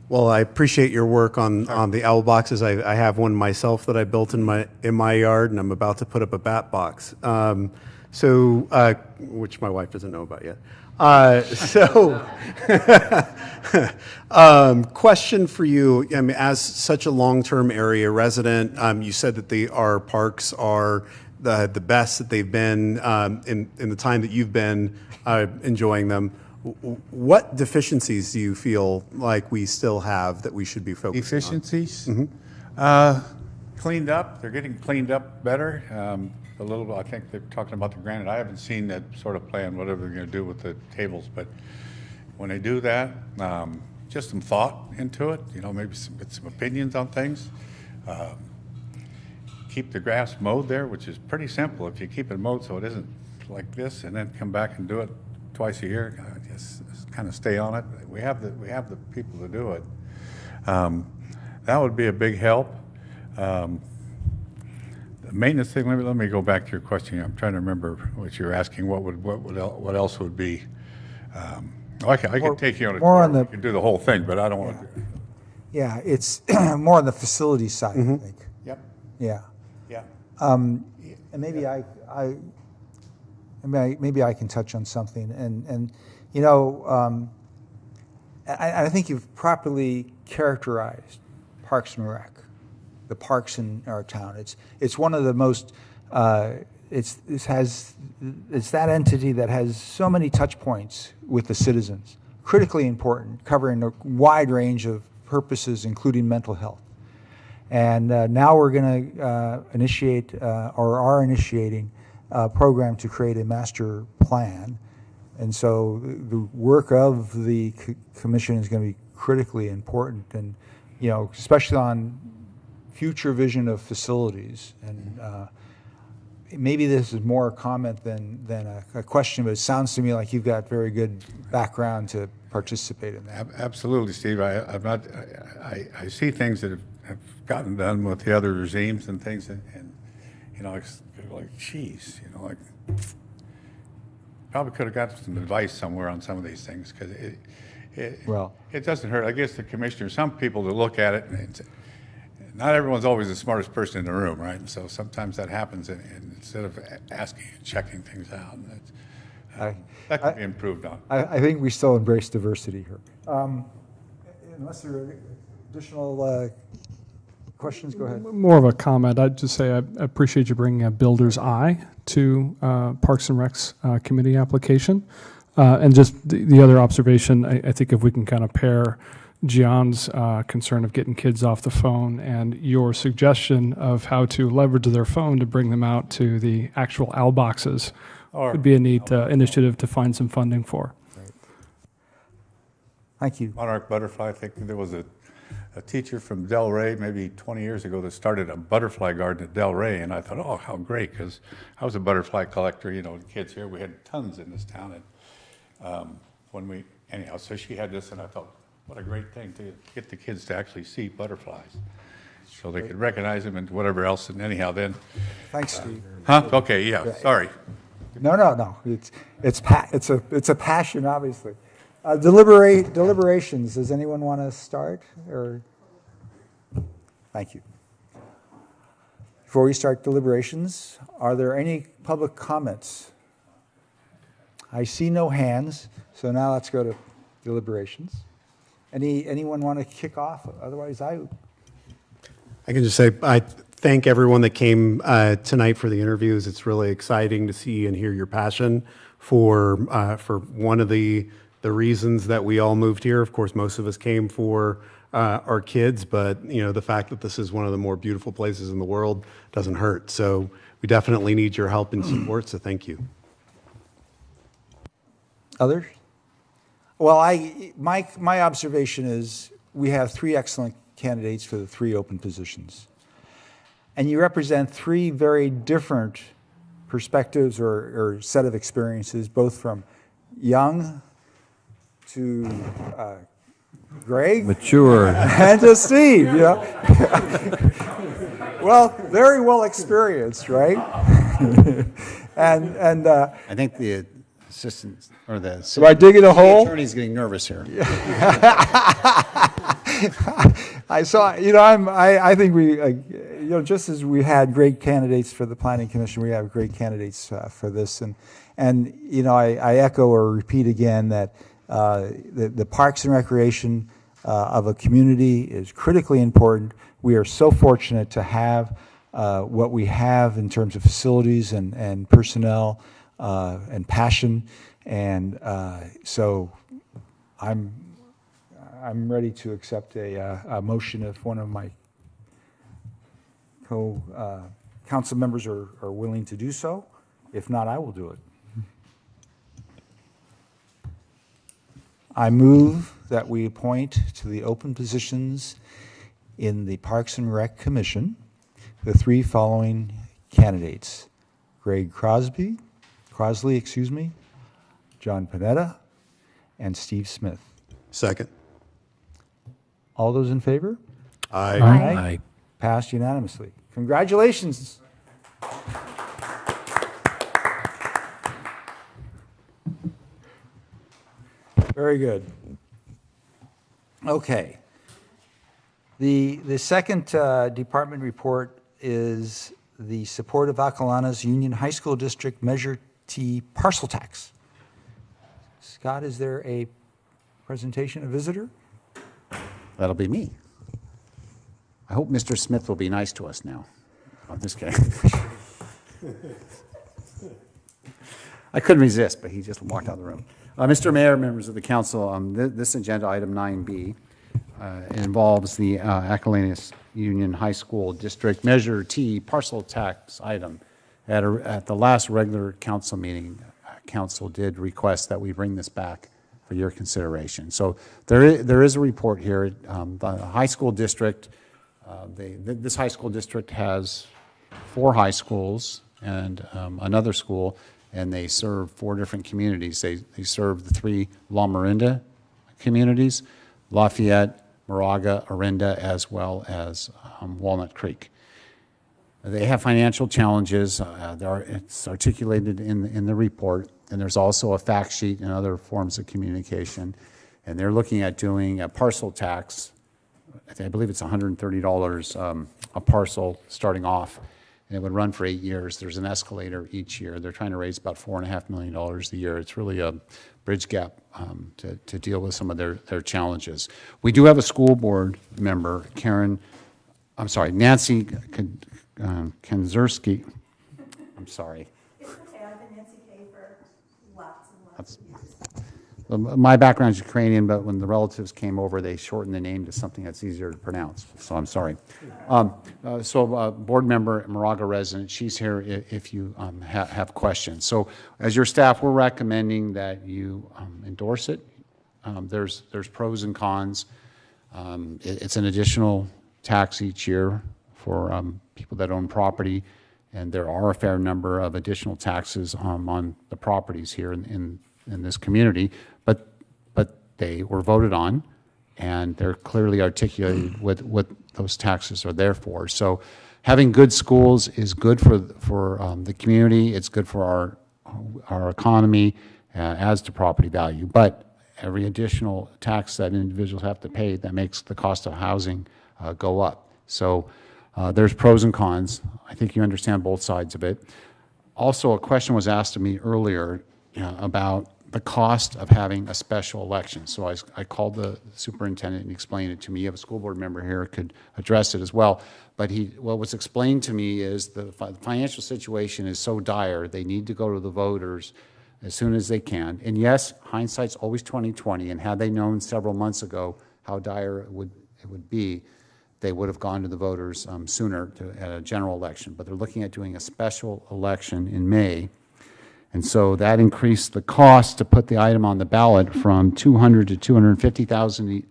Well, I appreciate your work on the owl boxes. I have one myself that I built in my yard, and I'm about to put up a bat box. Which my wife doesn't know about yet. Question for you. I mean, as such a long-term area resident, you said that our parks are the best that they've been in the time that you've been enjoying them. What deficiencies do you feel like we still have that we should be focusing Deficiencies? on? Cleaned up. They're getting cleaned up better. A little. I think they're talking about the granite. I haven't seen that sort of plan, whatever they're going to do with the tables. But when they do that, just some thought into it. Maybe some opinions on things. Keep the grass mowed there, which is pretty simple. If you keep it mowed so it isn't like this, and then come back and do it twice a year, just kind of stay on it. We have the people to do it. That would be a big help. The maintenance thing. Let me go back to your question. I'm trying to remember what you're asking. What else would be? I could take you on a more tour. on the- We could do the whole thing, but I don't want to. Yeah, it's more on the facility side, I think. Yep. Yeah. Yeah. And maybe maybe I can touch on something. I think you've properly characterized Parks and Rec, the parks in our town. It's one of the most. It's that entity that has so many touch points with the citizens, critically important, covering a wide range of purposes, including mental health. And now we're going to initiate, or are initiating, a program to create a master plan. And so the work of the commission is going to be critically important, and especially on future vision of facilities. And maybe this is more a comment than a question, but it sounds to me like you've got very good background to participate in that. Absolutely, Steve. I see things that have gotten done with the other regimes and things, and it's like, geez, probably could have got some advice somewhere on some of these things, because it doesn't hurt. I guess the commissioner, some people to look at it, and not everyone's always the smartest person in the room, right? And so sometimes that happens, and instead of asking and checking things out, that could be improved on. I think we still embrace diversity here. Unless there are additional questions, go ahead. More of a comment. I'd just say I appreciate you bringing a builder's eye to Parks and Rec's committee application. And just the other observation, I think if we can kind of pair Gian's concern of getting kids off the phone and your suggestion of how to leverage their phone to bring them out to the actual owl boxes, would be a neat initiative to find some funding for. Right. Thank you. Monarch butterfly, I think there was a teacher from Delray maybe 20 years ago that started a butterfly garden at Delray, and I thought, oh, how great, because I was a butterfly collector, the kids here, we had tons in this town, and so she had this, and I thought, what a great thing to get the kids to actually see butterflies, so they could recognize them and whatever else, and anyhow then. Thanks, Steve. Huh? Okay, yeah, sorry. No. It's a passion, obviously. Deliberations. Does anyone want to start? Or thank you. Before we start deliberations, are there any public comments? I see no hands, so now let's go to deliberations. Anyone want to kick off? Otherwise, I can just say I thank everyone that came tonight for the interviews. It's really exciting to see and hear your passion for one of the reasons that we all moved here. Of course, most of us came for our kids, but the fact that this is one of the more beautiful places in the world doesn't hurt. So we definitely need your help and support. So thank you. Others? Well, my observation is we have 3 excellent candidates for the 3 open positions. And you represent 3 very different perspectives or set of experiences, both from young to Greg. Mature. And to Steve, Well, very well experienced, right? and I think the assistant or the am I digging a hole? attorney's getting nervous here. I saw, I think we, just as we had great candidates for the Planning Commission, we have great candidates for this. And I echo or repeat again that the Parks and Recreation of a community is critically important. We are so fortunate to have what we have in terms of facilities and personnel and passion. And so I'm ready to accept a motion if one of my council members are willing to do so. If not, I will do it. I move that we appoint to the open positions in the Parks and Rec Commission the 3 following candidates: Greg Crosley, John Panetta, and Steve Smith. Second. All those in favor? Aye. Aye. Passed unanimously. Congratulations. Very good. Okay. The second department report is the support of Acalanes Union High School District Measure T parcel tax. Scott, is there a presentation, a visitor? That'll be me. I hope Mr. Smith will be nice to us now. I'm just kidding. I couldn't resist, but he just walked out of the room. Mr. Mayor, members of the council, this agenda item 9B involves the Acalanes Union High School District Measure T parcel tax item. At the last regular council meeting, council did request that we bring this back for your consideration. So there is a report here. The high school district, this high school district has 4 high schools and another school, and they serve 4 different communities. They serve the 3 La Miranda communities, Lafayette, Moraga, Orinda, as well as Walnut Creek. They have financial challenges. It's articulated in the report, and there's also a fact sheet and other forms of communication. And they're looking at doing a parcel tax. I believe it's $130 a parcel starting off, and it would run for 8 years. There's an escalator each year. They're trying to raise about $4.5 million a year. It's really a bridge gap to deal with some of their challenges. We do have a school board member, Nancy Kanzerski. I'm sorry. It's okay, I've been Nancy K for lots and lots of years. My background is Ukrainian, but when the relatives came over, they shortened the name to something that's easier to pronounce, so I'm sorry. Board member, Moraga resident, she's here if you have questions. So as your staff, we're recommending that you endorse it. There's pros and cons. It's an additional tax each year for people that own property, and there are a fair number of additional taxes on the properties here in this community, but they were voted on, and they're clearly articulated what those taxes are there for. So having good schools is good for the community. It's good for our economy, adds to property value. But every additional tax that individuals have to pay, that makes the cost of housing go up. So There's pros and cons. I think you understand both sides of it. Also, a question was asked of me earlier about the cost of having a special election. So I called the superintendent and he explained it to me. You have a school board member here who could address it as well. But what was explained to me is the financial situation is so dire, they need to go to the voters as soon as they can. And yes, hindsight's always 20/20, and had they known several months ago how dire it would be, they would have gone to the voters sooner at a general election. But they're looking at doing a special election in May. And so that increased the cost to put the item on the ballot from $200,000 to $250,000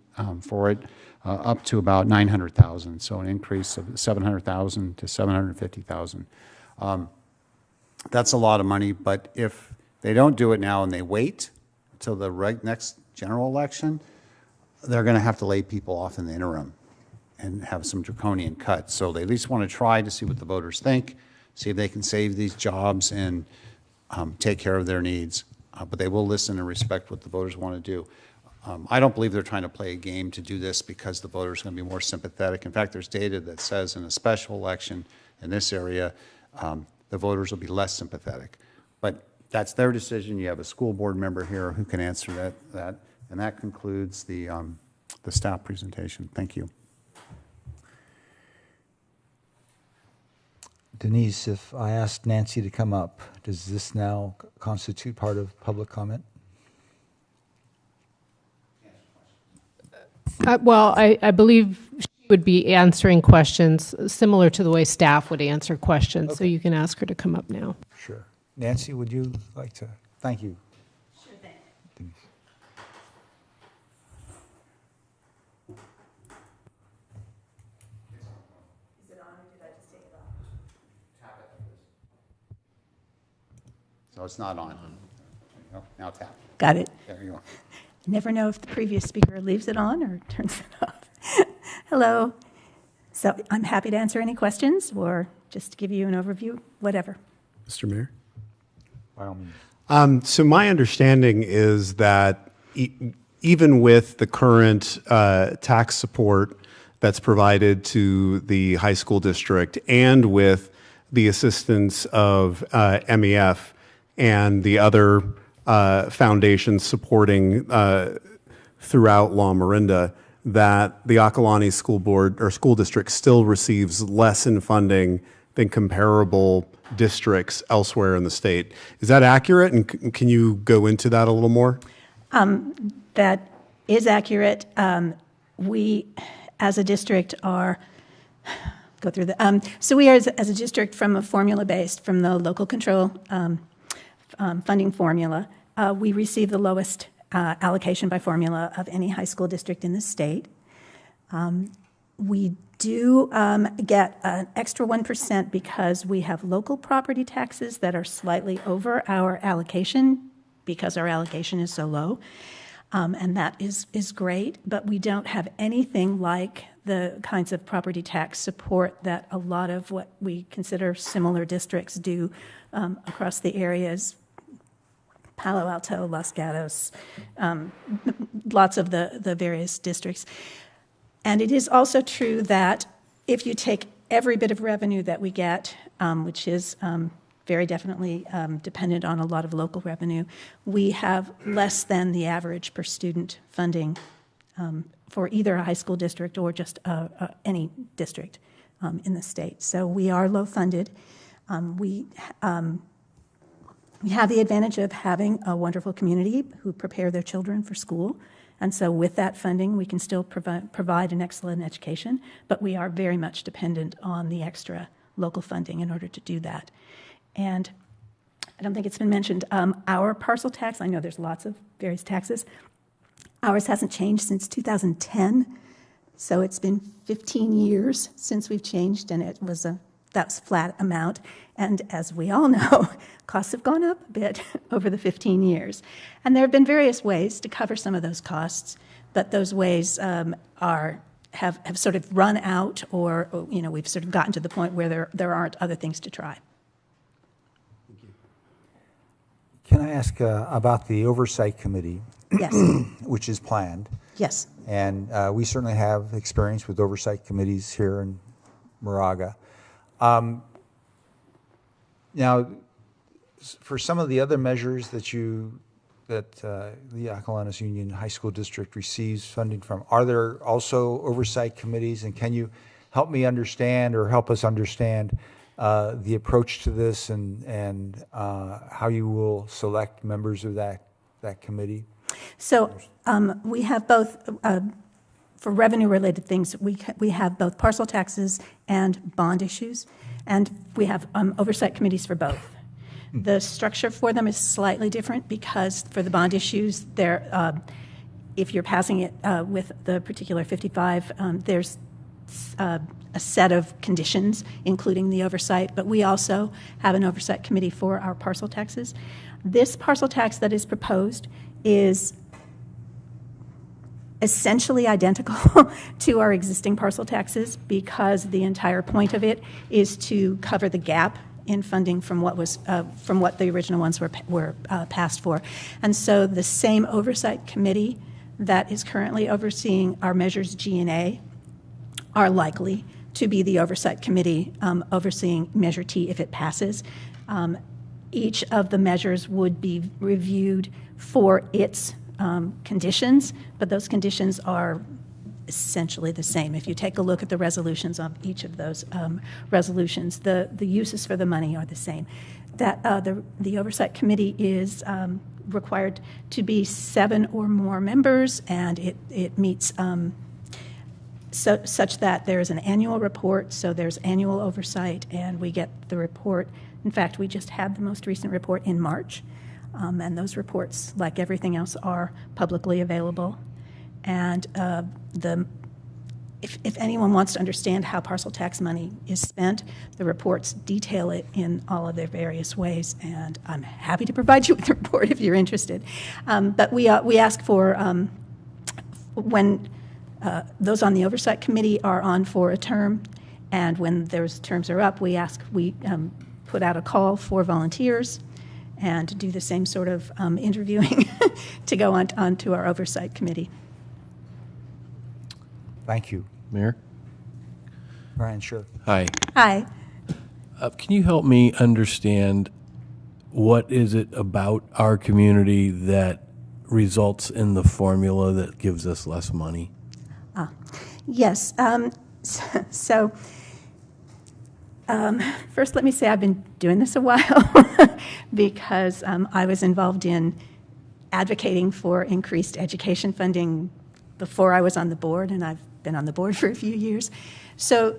for it, up to about $900,000. So an increase of $700,000 to $750,000. That's a lot of money, but if they don't do it now and they wait until the next general election, they're going to have to lay people off in the interim and have some draconian cuts. So they at least want to try to see what the voters think, see if they can save these jobs and take care of their needs. But they will listen and respect what the voters want to do. I don't believe they're trying to play a game to do this because the voters are going to be more sympathetic. In fact, there's data that says in a special election in this area, the voters will be less sympathetic. But that's their decision. You have a school board member here who can answer that. And that concludes the staff presentation. Thank you. Denise, if I asked Nancy to come up, does this now constitute part of public comment? Well, I believe she would be answering questions similar to the way staff would answer questions, so you can ask her to come up now. Sure. Nancy, would you like to? Thank you. Sure thing. Denise. Is it on or did I just take it off? So it's not on. Now tap. Got it. There you go. Never know if the previous speaker leaves it on or turns it off. Hello. So I'm happy to answer any questions or just to give you an overview, whatever. Mr. Mayor? By all means. So my understanding is that even with the current tax support that's provided to the high school district and with the assistance of MEF and the other foundations supporting throughout La Marinda, that the Akalani School Board or school district still receives less in funding than comparable districts elsewhere in the state. Is that accurate? And can you go into that a little more? That is accurate. We, as a district, are go through the. So we are, as a district, from a formula-based, from the local control funding formula. We receive the lowest allocation by formula of any high school district in the state. We do get an extra 1% because we have local property taxes that are slightly over our allocation because our allocation is so low. And that is great, but we don't have anything like the kinds of property tax support that a lot of what we consider similar districts do across the areas. Palo Alto, Los Gatos, lots of the various districts. And it is also true that if you take every bit of revenue that we get, which is very definitely dependent on a lot of local revenue, we have less than the average per student funding for either a high school district or just any district in the state. So we are low funded. We have the advantage of having a wonderful community who prepare their children for school. And so with that funding, we can still provide an excellent education, but we are very much dependent on the extra local funding in order to do that. And I don't think it's been mentioned, our parcel tax, I know there's lots of various taxes. Ours hasn't changed since 2010, so it's been 15 years since we've changed, and that's a flat amount. And as we all know, costs have gone up a bit over the 15 years. And there have been various ways to cover some of those costs, but those ways have sort of run out, or we've sort of gotten to the point where there aren't other things to try. Can I ask about the Oversight Committee? Yes. Which is planned. Yes. And we certainly have experience with oversight committees here in Moraga. Now, for some of the other measures that the Acalanes Union High School District receives funding from, are there also oversight committees? And can you help me understand or help us understand the approach to this and how you will select members of that committee? So we have both, for revenue-related things, we have both parcel taxes and bond issues, and we have oversight committees for both. The structure for them is slightly different because for the bond issues, if you're passing it with the particular 55, there's a set of conditions, including the oversight, but we also have an oversight committee for our parcel taxes. This parcel tax that is proposed is essentially identical to our existing parcel taxes because the entire point of it is to cover the gap in funding from what the original ones were passed for. And so the same oversight committee that is currently overseeing our measures G and A are likely to be the oversight committee overseeing Measure T if it passes. Each of the measures would be reviewed for its conditions, but those conditions are essentially the same. If you take a look at the resolutions of each of those resolutions, the uses for the money are the same. That the oversight committee is required to be 7 or more members, and it meets such that there is an annual report, so there's annual oversight, and we get the report. In fact, we just had the most recent report in March, and those reports, like everything else, are publicly available. And if anyone wants to understand how parcel tax money is spent, the reports detail it in all of their various ways, and I'm happy to provide you with the report if you're interested. But we ask for, when those on the oversight committee are on for a term, and when those terms are up, we put out a call for volunteers and do the same sort of interviewing to go on to our oversight committee. Thank you. Mayor? Brian, sure. Hi. Hi. Can you help me understand what is it about our community that results in the formula that gives us less money? Yes. So first let me say I've been doing this a while because I was involved in advocating for increased education funding before I was on the board, and I've been on the board for a few years. So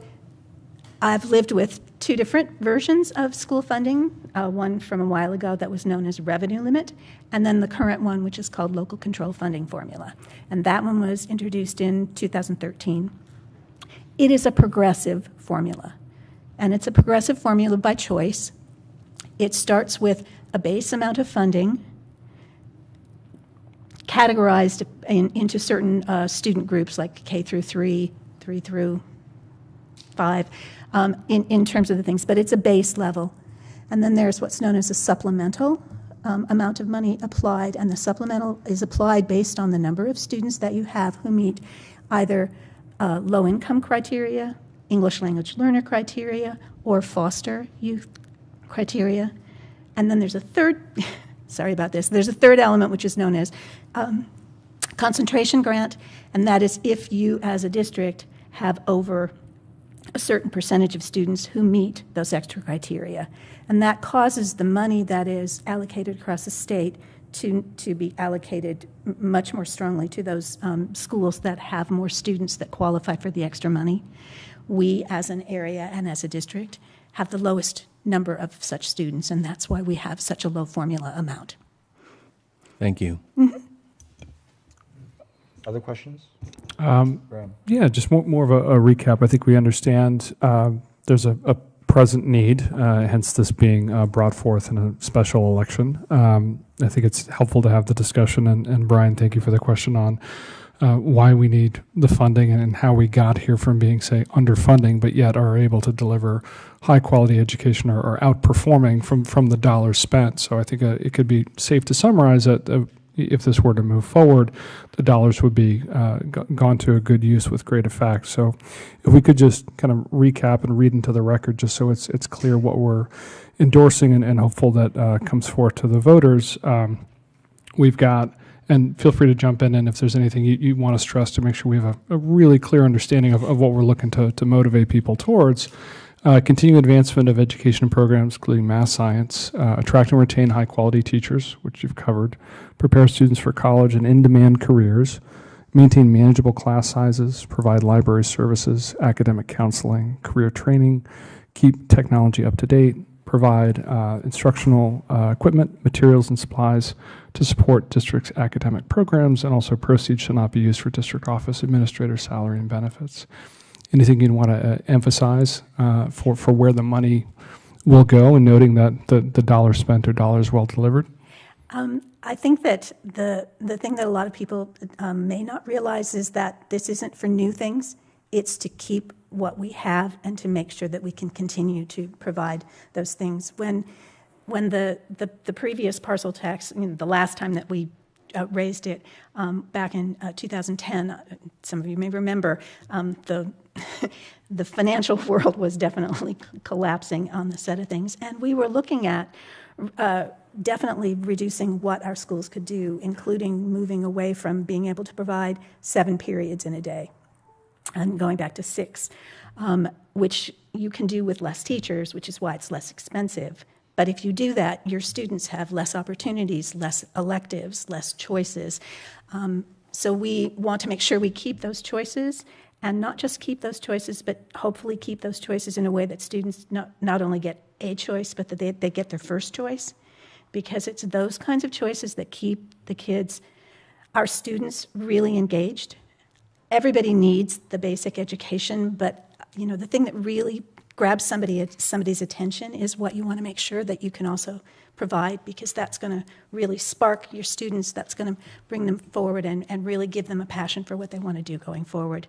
I've lived with 2 different versions of school funding, one from a while ago that was known as revenue limit, and then the current one, which is called local control funding formula. And that one was introduced in 2013. It is a progressive formula, and it's a progressive formula by choice. It starts with a base amount of funding categorized into certain student groups like K through 3, 3 through 5, in terms of the things, but it's a base level. And then there's what's known as a supplemental amount of money applied, and the supplemental is applied based on the number of students that you have who meet either low-income criteria, English language learner criteria, or foster youth criteria. And then there's a third, sorry about this, there's a third element which is known as concentration grant, and that is if you as a district have over a certain percentage of students who meet those extra criteria. And that causes the money that is allocated across the state to be allocated much more strongly to those schools that have more students that qualify for the extra money. We, as an area and as a district, have the lowest number of such students, and that's why we have such a low formula amount. Thank you. Mm-hmm. Other questions? Yeah, just more of a recap. I think we understand there's a present need, hence this being brought forth in a special election. I think it's helpful to have the discussion, and Brian, thank you for the question on why we need the funding and how we got here from being, say, underfunding, but yet are able to deliver high-quality education or outperforming from the dollars spent. So I think it could be safe to summarize that if this were to move forward, the dollars would be gone to a good use with great effect. So if we could just kind of recap and read into the record, just so it's clear what we're endorsing and hopeful that comes forth to the voters. We've got, and feel free to jump in, and if there's anything you want to stress to make sure we have a really clear understanding of what we're looking to motivate people towards. Continuing advancement of education programs, including math, science, attract and retain high-quality teachers, which you've covered, prepare students for college and in-demand careers, maintain manageable class sizes, provide library services, academic counseling, career training, keep technology up to date, provide instructional equipment, materials, and supplies to support district's academic programs, and also proceeds shall not be used for district office administrator salary and benefits. Anything you'd want to emphasize for where the money will go, and noting that the dollars spent are dollars well delivered? I think that the thing that a lot of people may not realize is that this isn't for new things. It's to keep what we have and to make sure that we can continue to provide those things. When the previous parcel tax, the last time that we raised it back in 2010, some of you may remember, the financial world was definitely collapsing on the set of things, and we were looking at definitely reducing what our schools could do, including moving away from being able to provide 7 periods in a day and going back to 6, which you can do with less teachers, which is why it's less expensive. But if you do that, your students have less opportunities, less electives, less choices. So we want to make sure we keep those choices, and not just keep those choices, but hopefully keep those choices in a way that students not only get a choice, but that they get their first choice. Because it's those kinds of choices that keep the kids, our students, really engaged. Everybody needs the basic education, but the thing that really grabs somebody's attention is what you want to make sure that you can also provide, because that's going to really spark your students, that's going to bring them forward and really give them a passion for what they want to do going forward.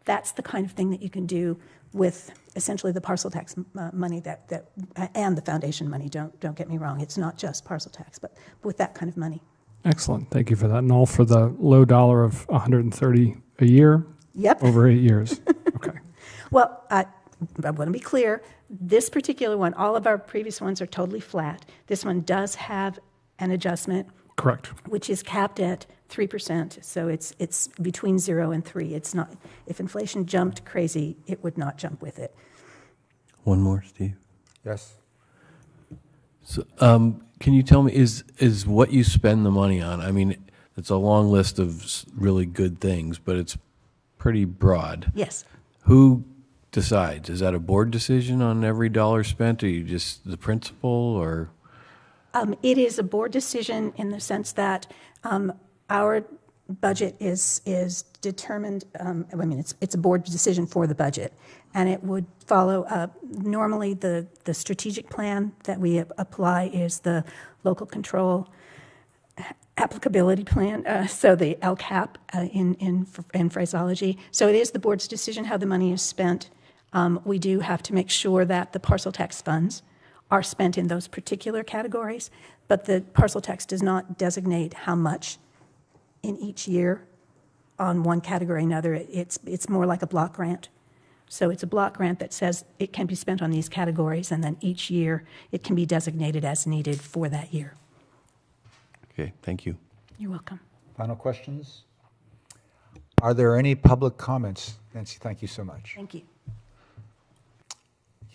That's the kind of thing that you can do with essentially the parcel tax money and the foundation money. Don't get me wrong, it's not just parcel tax, but with that kind of money. Excellent, thank you for that. And all for the low dollar of $130 a year? Yep. Over 8 years. Okay. Well, I want to be clear, this particular one, all of our previous ones are totally flat. This one does have an adjustment. Correct. Which is capped at 3%, so it's between 0 and 3. It's not, if inflation jumped crazy, it would not jump with it. One more, Steve. Yes. So, can you tell me, is what you spend the money on? I mean, it's a long list of really good things, but it's pretty broad. Yes. Who decides? Is that a board decision on every dollar spent? Are you just the principal, or? It is a board decision in the sense that our budget is determined. It's a board decision for the budget, and it would follow. Normally, the strategic plan that we apply is the local control applicability plan. So the LCAP in phraseology. So it is the board's decision how the money is spent. We do have to make sure that the parcel tax funds are spent in those particular categories, but the parcel tax does not designate how much in each year on one category or another. It's more like a block grant. So it's a block grant that says it can be spent on these categories, and then each year it can be designated as needed for that year. Okay, thank you. You're welcome. Final questions? Are there any public comments? Nancy, thank you so much. Thank you.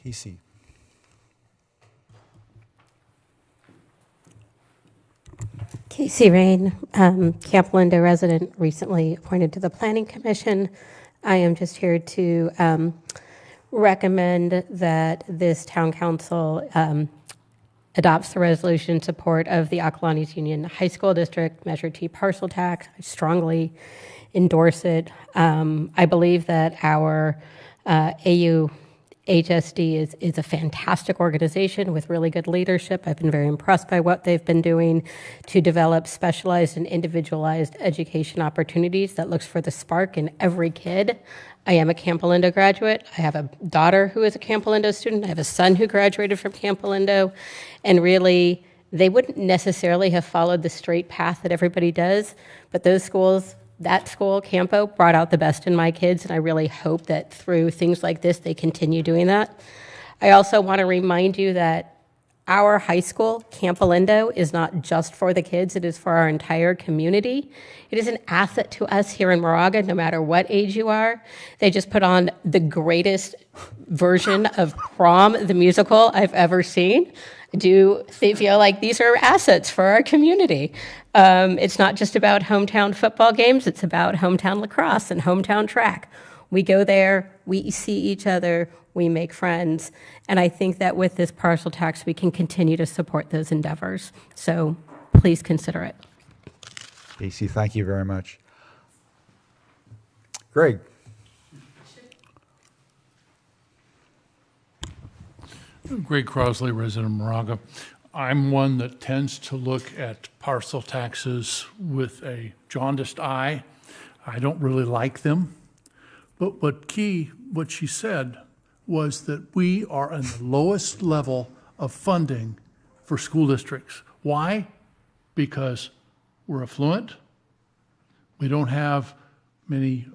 Casey. Casey Rain, Camp Lindo resident, recently appointed to the Planning Commission. I am just here to recommend that this town council adopts the resolution in support of the Acalanes Union High School District Measure T parcel tax. I strongly endorse it. I believe that our AU HSD is a fantastic organization with really good leadership. I've been very impressed by what they've been doing to develop specialized and individualized education opportunities that looks for the spark in every kid. I am a Camp Lindo graduate. I have a daughter who is a Camp Lindo student. I have a son who graduated from Camp Lindo. And really, They wouldn't necessarily have followed the straight path that everybody does, but those schools, that school, Campo, brought out the best in my kids, and I really hope that through things like this, they continue doing that. I also want to remind you that our high school, Campo Lindo, is not just for the kids, it is for our entire community. It is an asset to us here in Moraga, no matter what age you are. They just put on the greatest version of Prom, the musical, I've ever seen. Do they feel like these are assets for our community? It's not just about hometown football games, it's about hometown lacrosse and hometown track. We go there, we see each other, we make friends, and I think that with this parcel tax, we can continue to support those endeavors. So please consider it. Casey, thank you very much. Greg? Greg Crosley, resident of Moraga. I'm one that tends to look at parcel taxes with a jaundiced eye. I don't really like them. But what she said was that we are in the lowest level of funding for school districts. Why? Because we're affluent. We don't have many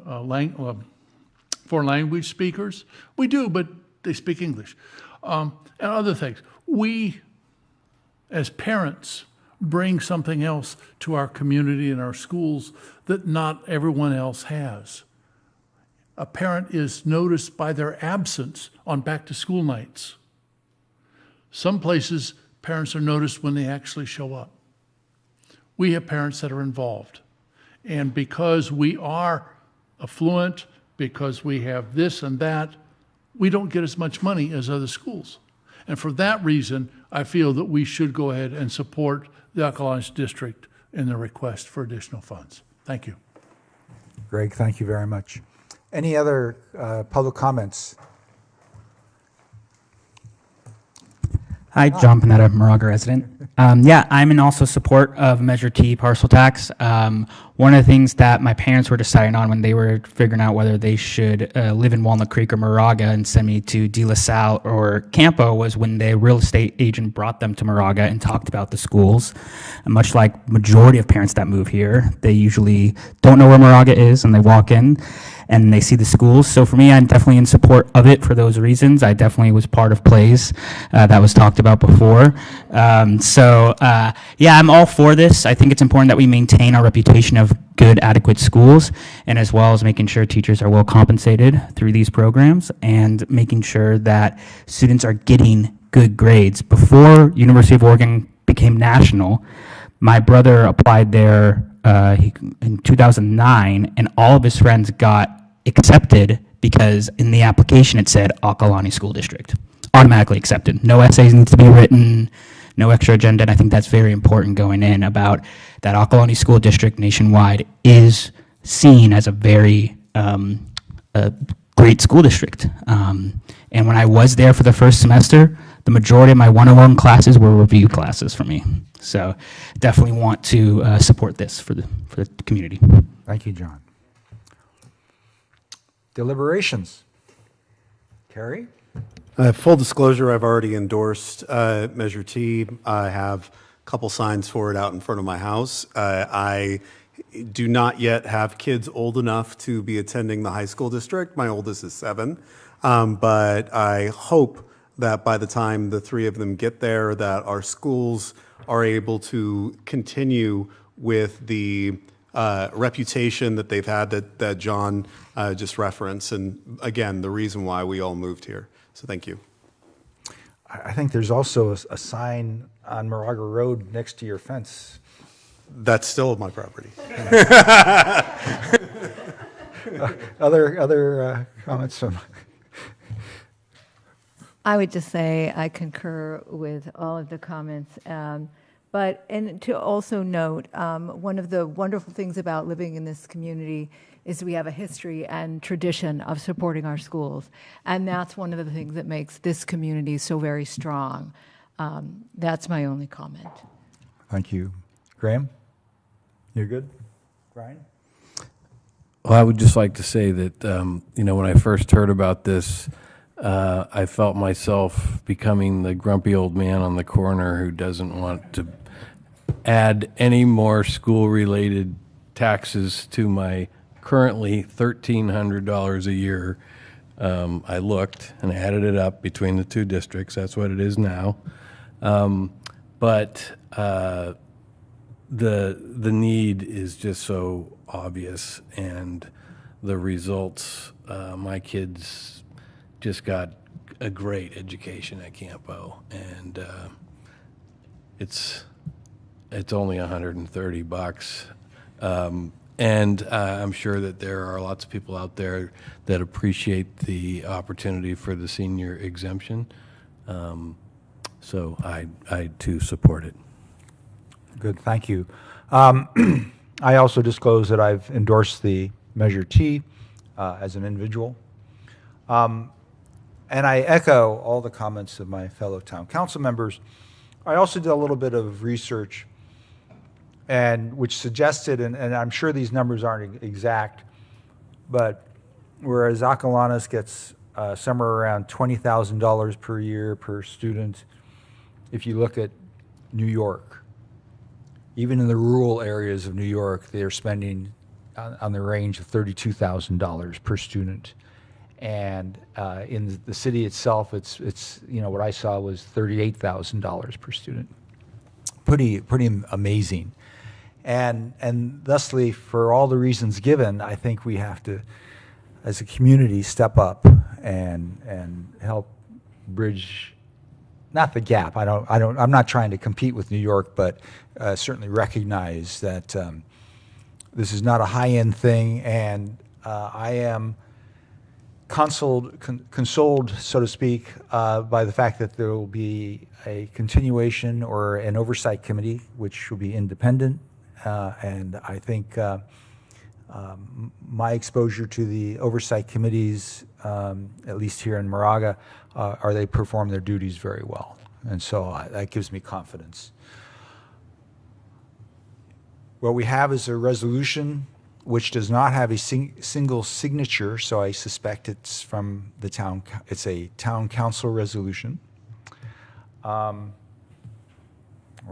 foreign language speakers. We do, but they speak English. And other things. We, as parents, bring something else to our community and our schools that not everyone else has. A parent is noticed by their absence on back-to-school nights. Some places, parents are noticed when they actually show up. We have parents that are involved. And because we are affluent, because we have this and that, we don't get as much money as other schools. And for that reason, I feel that we should go ahead and support the Acalanes District in their request for additional funds. Thank you. Greg, thank you very much. Any other public comments? Hi, John Panetta, Moraga resident. Yeah, I'm in also support of Measure T parcel tax. One of the things that my parents were deciding on when they were figuring out whether they should live in Walnut Creek or Moraga and send me to De La Salle or Campo was when the real estate agent brought them to Moraga and talked about the schools. And much like majority of parents that move here, they usually don't know where Moraga is and they walk in and they see the schools. So for me, I'm definitely in support of it for those reasons. I definitely was part of plays that was talked about before. Yeah, I'm all for this. I think it's important that we maintain our reputation of good, adequate schools, and as well as making sure teachers are well compensated through these programs and making sure that students are getting good grades. Before University of Oregon became national, my brother applied there in 2009, and all of his friends got accepted because in the application it said Acalanes School District. Automatically accepted. No essays need to be written, no extra agenda, and I think that's very important going in about that Acalanes School District nationwide is seen as a very great school district. And when I was there for the first semester, the majority of my 101 classes were review classes for me. So definitely want to support this for the community. Thank you, John. Deliberations. Carrie? Full disclosure, I've already endorsed Measure T. I have a couple signs for it out in front of my house. I do not yet have kids old enough to be attending the high school district. My oldest is 7. But I hope that by the time the 3 of them get there, that our schools are able to continue with the reputation that they've had that John just referenced. And again, the reason why we all moved here. So thank you. I think there's also a sign on Moraga Road next to your fence. That's still my property. Other comments from? I would just say I concur with all of the comments. And to also note, one of the wonderful things about living in this community is we have a history and tradition of supporting our schools. And that's one of the things that makes this community so very strong. That's my only comment. Thank you. Graham? You're good? Brian? Well, I would just like to say that, when I first heard about this, I felt myself becoming the grumpy old man on the corner who doesn't want to add any more school-related taxes to my currently $1,300 a year. I looked and added it up between the two districts. That's what it is now. But the need is just so obvious, and the results. My kids just got a great education at Campo, and it's only $130. And I'm sure that there are lots of people out there that appreciate the opportunity for the senior exemption. So I too support it. Good, thank you. I also disclose that I've endorsed the Measure T as an individual. And I echo all the comments of my fellow town council members. I also did a little bit of research and which suggested, and I'm sure these numbers aren't exact, but whereas Acalanes gets somewhere around $20,000 per year per student, if you look at New York, even in the rural areas of New York, they are spending on the range of $32,000 per student. And in the city itself, it's what I saw was $38,000 per student. Pretty amazing. And thusly, for all the reasons given, I think we have to, as a community, step up and help bridge, not the gap. I'm not trying to compete with New York, but certainly recognize that this is not a high-end thing, and I am consoled, so to speak, by the fact that there will be a continuation or an oversight committee, which will be independent. And I think my exposure to the oversight committees, at least here in Moraga, are they perform their duties very well. And so that gives me confidence. What we have is a resolution which does not have a single signature, so I suspect it's from the town. It's a town council resolution. Or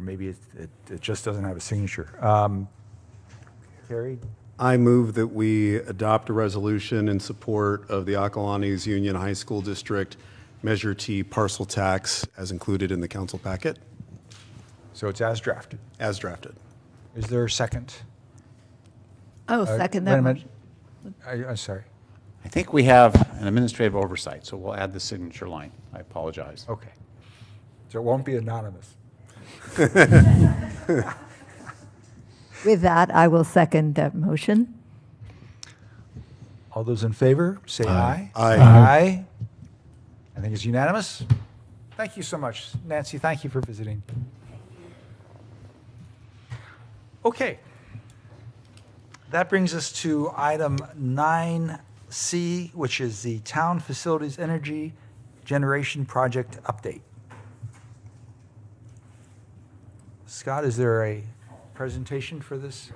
maybe it just doesn't have a signature. Carrie? I move that we adopt a resolution in support of the Acalanes Union High School District Measure T parcel tax as included in the council packet. So it's as drafted. As drafted. Is there a second? Oh, second Wait a that minute. motion. I'm sorry. I think we have an administrative oversight, so we'll add the signature line. I apologize. Okay. So it won't be anonymous. With that, I will second that motion. All those in favor, say aye. Aye. Aye. I think it's unanimous. Thank you so much. Nancy, thank you for visiting. Okay. That brings us to item 9C, which is the Town Facilities Energy Generation Project Update. Scott, is there a presentation for this?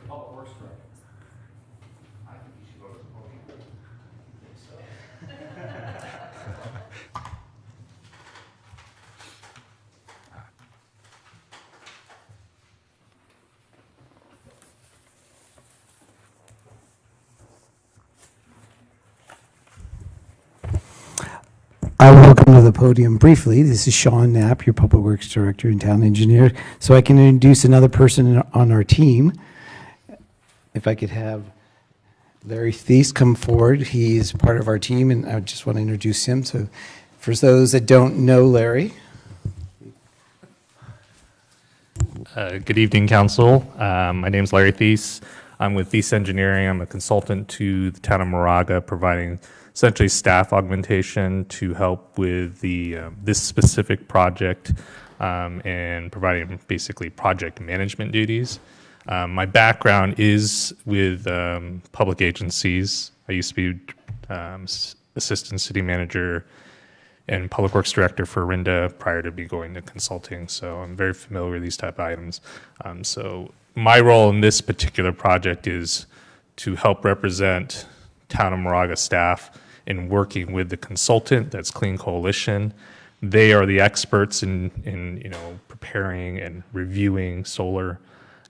I will come to the podium briefly. This is Sean Knapp, your Public Works Director and Town Engineer, so I can introduce another person on our team. If I could have Larry Thies come forward. He's part of our team, and I just want to introduce him. So for those that don't know Larry. Good evening, Council. My name is Larry Thies. I'm with Thies Engineering. I'm a consultant to the town of Moraga, providing essentially staff augmentation to help with the this specific project and providing basically project management duties. My background is with public agencies. I used to be assistant city manager and public works director for Rinda prior to me going to consulting, so I'm very familiar with these type of items. So my role in this particular project is to help represent town of Moraga staff in working with the consultant, that's Clean Coalition. They are the experts in preparing and reviewing solar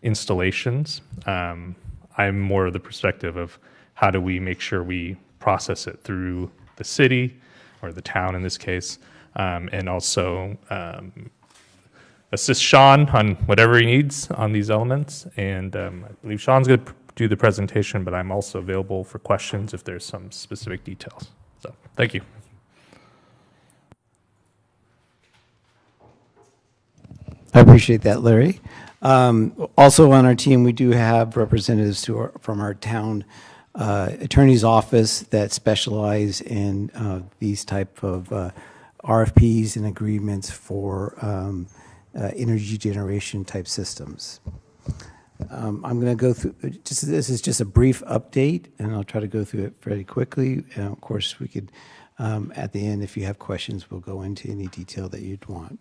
installations. I'm more of the perspective of how do we make sure we process it through the city, or the town in this case, and also assist Sean on whatever he needs on these elements. And I believe Sean's going to do the presentation, but I'm also available for questions if there's some specific details. So thank you. I appreciate that, Larry. Also on our team, we do have representatives from our town attorney's office that specialize in these type of RFPs and agreements for energy generation type systems. I'm going to go through, this is just a brief update, and I'll try to go through it very quickly. And of course, we could, at the end, if you have questions, we'll go into any detail that you'd want.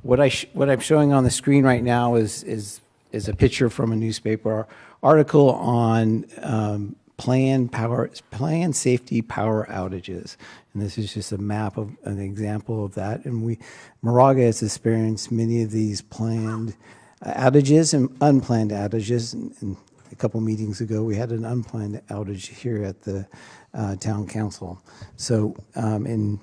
What I'm showing on the screen right now is a picture from a newspaper article on planned safety power outages, and this is just a map of an example of that. And Moraga has experienced many of these planned outages and unplanned outages. And a couple meetings ago, we had an unplanned outage here at the town council. So, and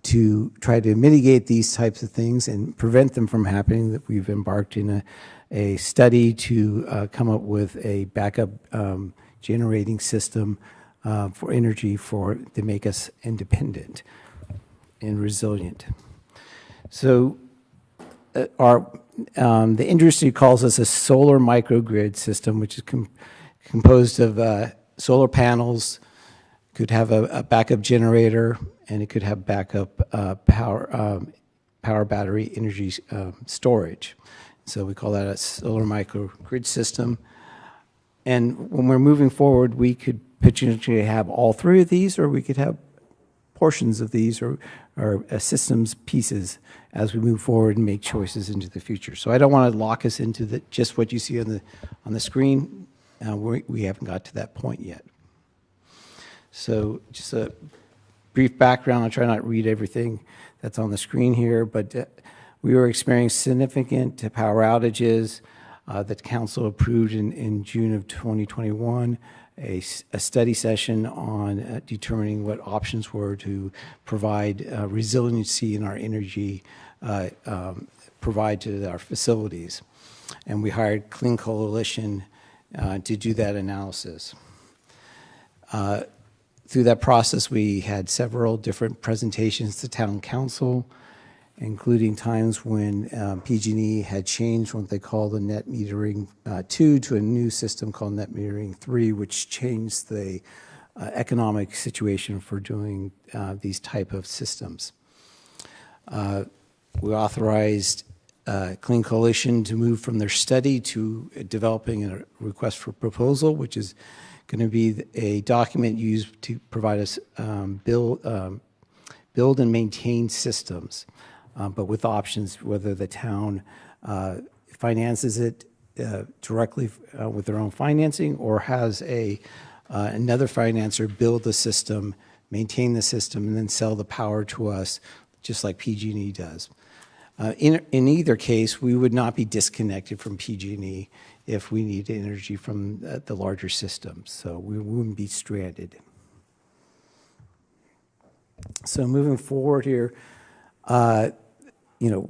to try to mitigate these types of things and prevent them from happening, that we've embarked in a study to come up with a backup generating system for energy to make us independent and resilient. So the industry calls us a solar microgrid system, which is composed of solar panels, could have a backup generator, and it could have backup power battery energy storage. So we call that a solar microgrid system. And when we're moving forward, we could potentially have all three of these, or we could have portions of these, or systems pieces as we move forward and make choices into the future. So I don't want to lock us into just what you see on the screen. We haven't got to that point yet. So just a brief background. I'll try not to read everything that's on the screen here, but we were experiencing significant power outages that council approved in June of 2021, a study session on determining what options were to provide resiliency in our energy, provide to our facilities. And we hired Clean Coalition to do that analysis. Through that process, we had several different presentations to town council, including times when PG&E had changed what they call the net metering 2 to a new system called net metering 3, which changed the economic situation for doing these type of systems. We authorized Clean Coalition to move from their study to developing a request for proposal, which is going to be a document used to provide us build and maintain systems, but with options whether the town finances it directly with their own financing, or has another financer build the system, maintain the system, and then sell the power to us, just like PG&E does. In either case, we would not be disconnected from PG&E if we need energy from the larger system, so we wouldn't be stranded. So moving forward here, in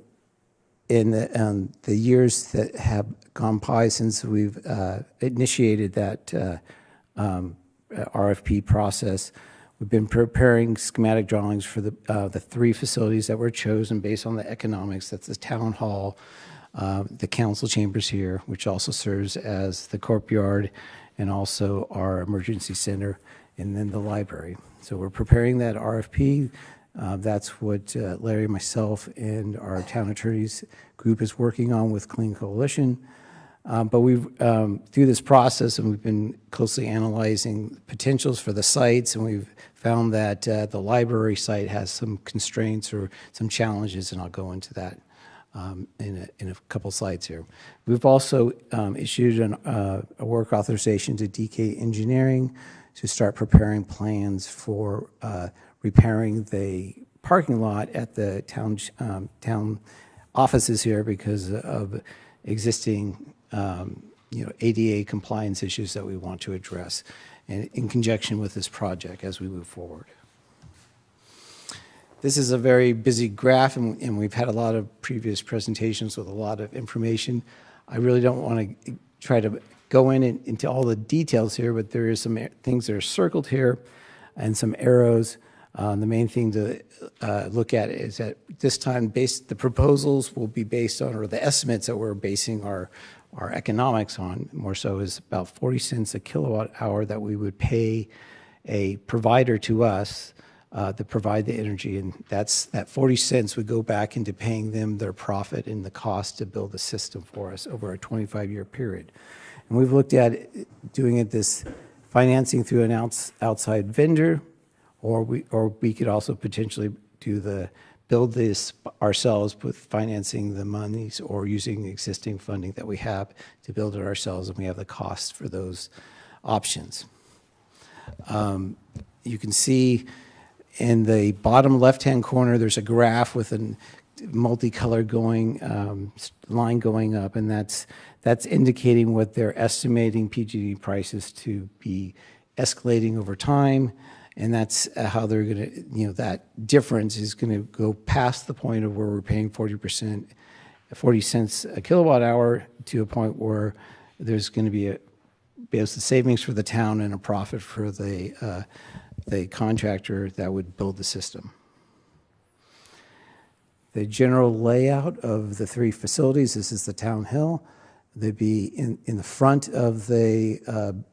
the years that have gone by since we've initiated that RFP process, we've been preparing schematic drawings for the three facilities that were chosen based on the economics. That's the town hall, the council chambers here, which also serves as the courtyard, and also our emergency center, and then the library. So we're preparing that RFP. That's what Larry, myself, and our town attorneys group is working on with Clean Coalition. But we've, through this process, and we've been closely analyzing potentials for the sites, and we've found that the library site has some constraints or some challenges, and I'll go into that in a couple slides here. We've also issued a work authorization to DK Engineering to start preparing plans for repairing the parking lot at the town offices here because of existing ADA compliance issues that we want to address in conjunction with this project as we move forward. This is a very busy graph, and we've had a lot of previous presentations with a lot of information. I really don't want to try to go into all the details here, but there is some things that are circled here and some arrows. The main thing to look at is that this time the proposals will be based on, or the estimates that we're basing our economics on, more so, is about 40 cents a kilowatt hour that we would pay a provider to us to provide the energy. And that 40 cents would go back into paying them their profit and the cost to build the system for us over a 25-year period. And we've looked at doing this financing through an outside vendor, or we could also potentially build this ourselves with financing the monies or using existing funding that we have to build it ourselves, and we have the costs for those options. You can see in the bottom left-hand corner, there's a graph with a multicolored line going up, and that's indicating what they're estimating PG&E prices to be escalating over time. And that's how they're going to, that difference is going to go past the point of where we're paying 40 cents a kilowatt hour to a point where there's going to be both the savings for the town and a profit for the contractor that would build the system. The general layout of the three facilities, this is the Town Hill. They'd be in the front of the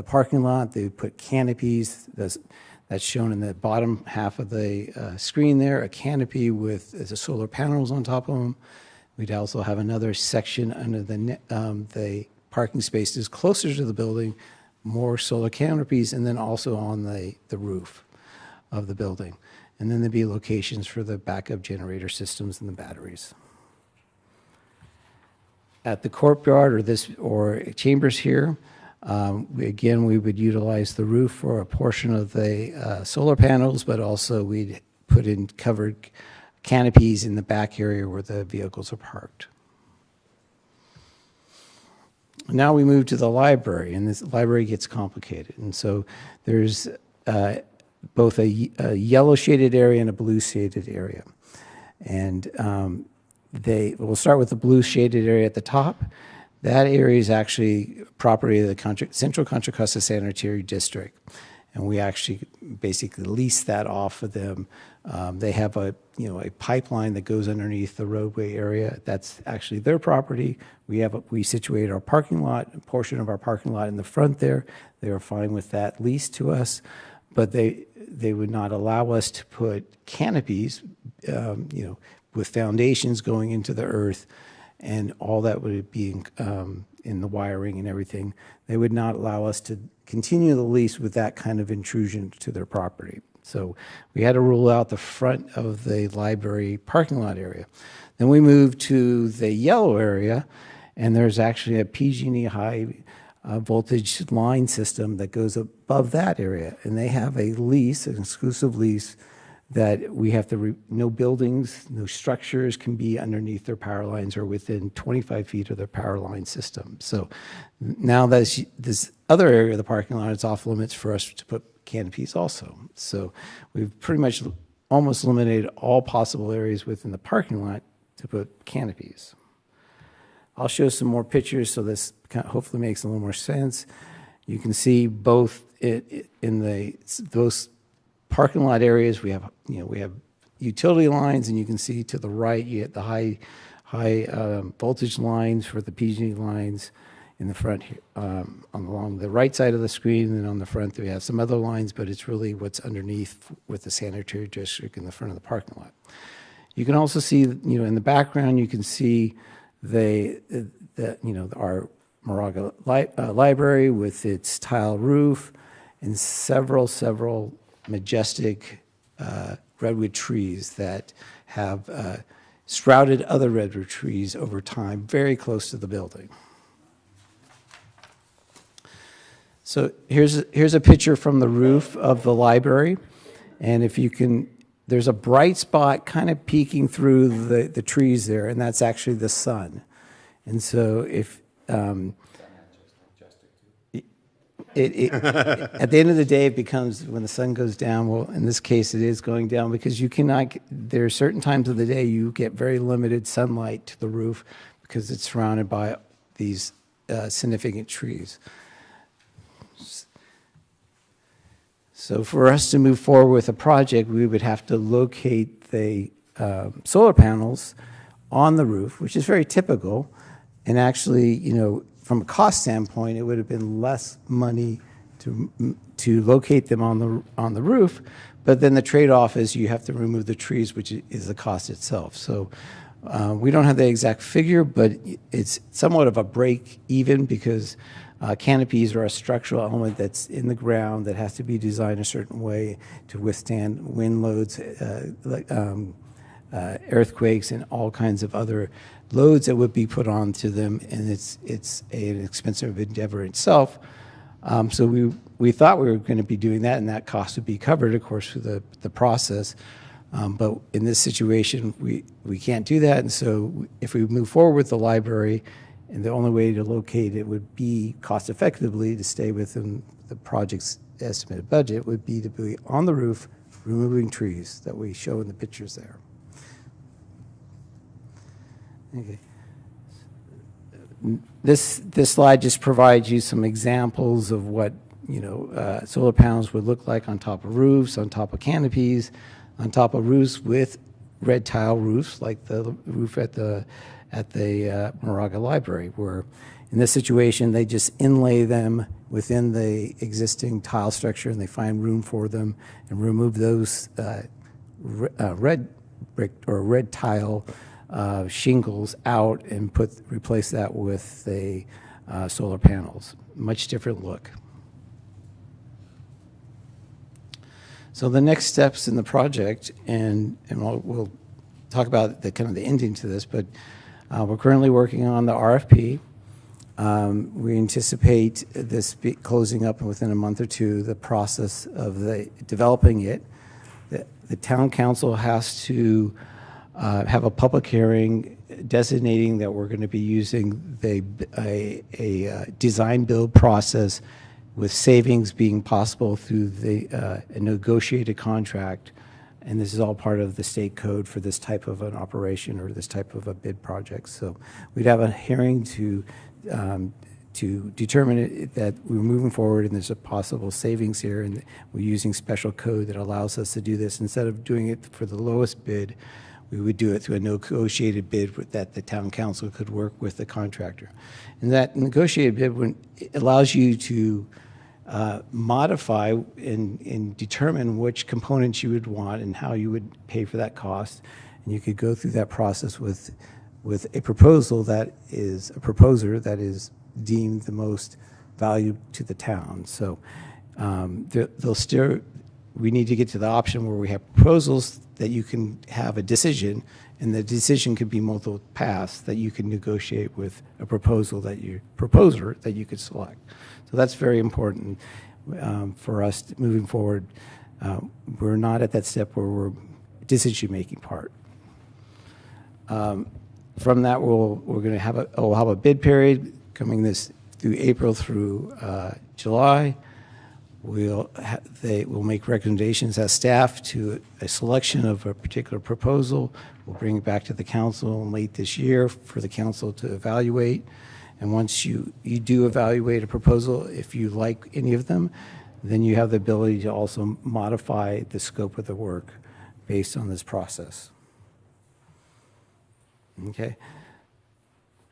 parking lot. They would put canopies. That's shown in the bottom half of the screen there, a canopy with the solar panels on top of them. We'd also have another section under the parking spaces closer to the building, more solar canopies, and then also on the roof of the building. And then there'd be locations for the backup generator systems and the batteries. At the courtyard or chambers here, we would utilize the roof for a portion of the solar panels, but also we'd put in covered canopies in the back area where the vehicles are parked. Now we move to the library, and this library gets complicated. And so there's both a yellow shaded area and a blue shaded area. And we'll start with the blue shaded area at the top. That area is actually property of the Central Contra Costa Sanitary District, and we actually basically lease that off of them. They have a pipeline that goes underneath the roadway area. That's actually their property. We situate our parking lot, a portion of our parking lot in the front there. They are fine with that lease to us, but they would not allow us to put canopies, with foundations going into the earth, and all that would be in the wiring and everything. They would not allow us to continue the lease with that kind of intrusion to their property. So we had to rule out the front of the library parking lot area. Then we moved to the yellow area, and there's actually a PG&E high voltage line system that goes above that area. And they have a lease, an exclusive lease, that we have to, no buildings, no structures can be underneath their power lines or within 25 feet of their power line system. So now this other area of the parking lot is off limits for us to put canopies also. So we've pretty much almost eliminated all possible areas within the parking lot to put canopies. I'll show some more pictures so this hopefully makes a little more sense. You can see both in those parking lot areas, we have utility lines, and you can see to the right you get the high voltage lines for the PG&E lines in the front here, along the right side of the screen, and on the front we have some other lines, but it's really what's underneath with the sanitary district in the front of the parking lot. You can also see, in the background, you can see our Moraga library with its tile roof and several majestic redwood trees that have sprouted other redwood trees over time very close to the building. So here's a picture from the roof of the library. And if you can, there's a bright spot kind of peeking through the trees there, and that's actually the sun. And so if, at the end of the day, it becomes when the sun goes down, well, in this case, it is going down because you cannot, there are certain times of the day you get very limited sunlight to the roof because it's surrounded by these significant trees. So for us to move forward with a project, we would have to locate the solar panels on the roof, which is very typical. And actually, you know, from a cost standpoint, it would have been less money to locate them on the roof. But then the trade-off is you have to remove the trees, which is the cost itself. So we don't have the exact figure, but it's somewhat of a break even because canopies are a structural element that's in the ground that has to be designed a certain way to withstand wind loads, earthquakes, and all kinds of other loads that would be put onto them, and it's an expensive endeavor itself. So we thought we were going to be doing that, and that cost would be covered, of course, through the process. But in this situation, we can't do that, and so if we move forward with the library, and the only way to locate it would be cost effectively to stay within the project's estimated budget would be to be on the roof, removing trees that we show in the pictures there. Okay. This slide just provides you some examples of what, you know, solar panels would look like on top of roofs, on top of canopies, on top of roofs with red tile roofs, like the roof at the Moraga Library, where in this situation they just inlay them within the existing tile structure and they find room for them and remove those red brick or red tile shingles out and replace that with the solar panels. Much different look. So the next steps in the project, and we'll talk about the kind of the ending to this, but we're currently working on the RFP. We anticipate this closing up within a month or two, the process of developing it. The town council has to have a public hearing designating that we're going to be using a design build process with savings being possible through a negotiated contract. And this is all part of the state code for this type of an operation or this type of a bid project. So we'd have a hearing to determine that we're moving forward and there's a possible savings here, and we're using special code that allows us to do this. Instead of doing it for the lowest bid, we would do it through a negotiated bid that the town council could work with the contractor. And that negotiated bid it allows you to modify and determine which components you would want and how you would pay for that cost. And you could go through that process with a proposal that is a proposer that is deemed the most value to the town. So we need to get to the option where we have proposals that you can have a decision, and the decision could be multiple paths that you can negotiate with a proposer that you could select. So that's very important for us moving forward. We're not at that step where we're decision-making part. From that, we're going to have a bid period coming through April through July. We'll make recommendations as staff to a selection of a particular proposal. We'll bring it back to the council late this year for the council to evaluate. And once you do evaluate a proposal, if you like any of them, then you have the ability to also modify the scope of the work based on this process. Okay?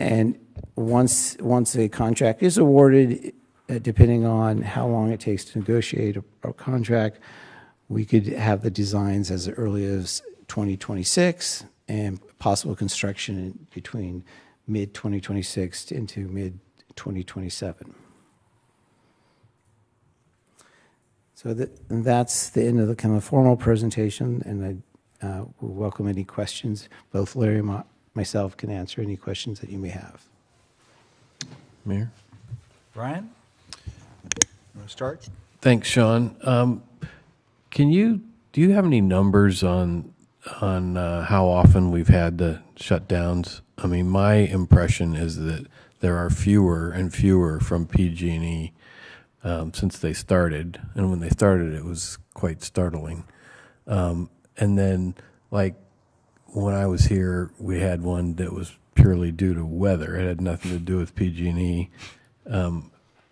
And once a contract is awarded, depending on how long it takes to negotiate a contract, we could have the designs as early as 2026 and possible construction between mid-2026 into mid-2027. So that's the end of the kind of formal presentation, and I will welcome any questions. Both Larry and myself can answer any questions that you may have. Mayor? Brian? start? Thanks, Sean. Do you have any numbers on how often we've had the shutdowns? I mean, my impression is that there are fewer and fewer from PG&E since they started, and when they started, it was quite startling. And then, like when I was here, we had one that was purely due to weather. It had nothing to do with PG&E.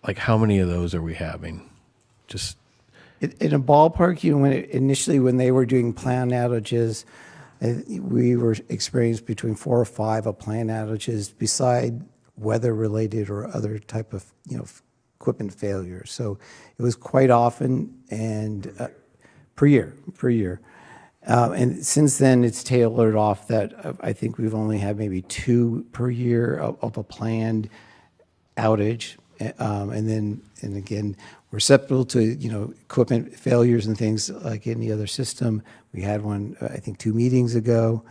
Like, how many of those are we having? Just In a ballpark, when they were doing planned outages, we were experienced between 4 or 5 of planned outages beside weather-related or other type of, equipment failure. So it was quite often and per year. And since then, it's tailored off that I think we've only had maybe 2 per year of a planned outage. And again, we're susceptible to, equipment failures and things like any other system. We had one, I think, 2 meetings ago.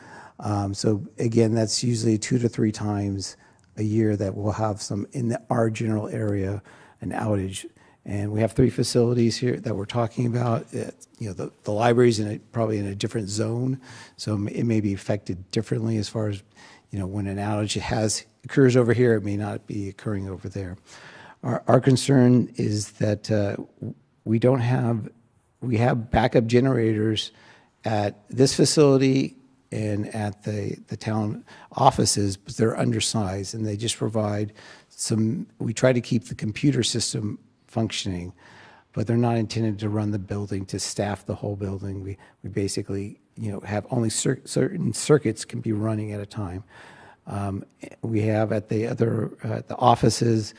So again, that's usually 2 to 3 times a year that we'll have our general area, an outage. And we have 3 facilities here that we're talking about. The library's probably in a different zone, so it may be affected differently as far as, when an outage occurs over here, it may not be occurring over there. Our concern is that we have backup generators at this facility and at the town offices, but they're undersized and they just provide we try to keep the computer system functioning, but they're not intended to run the building, to staff the whole building. We basically, have only certain circuits can be running at a time. We have at the offices,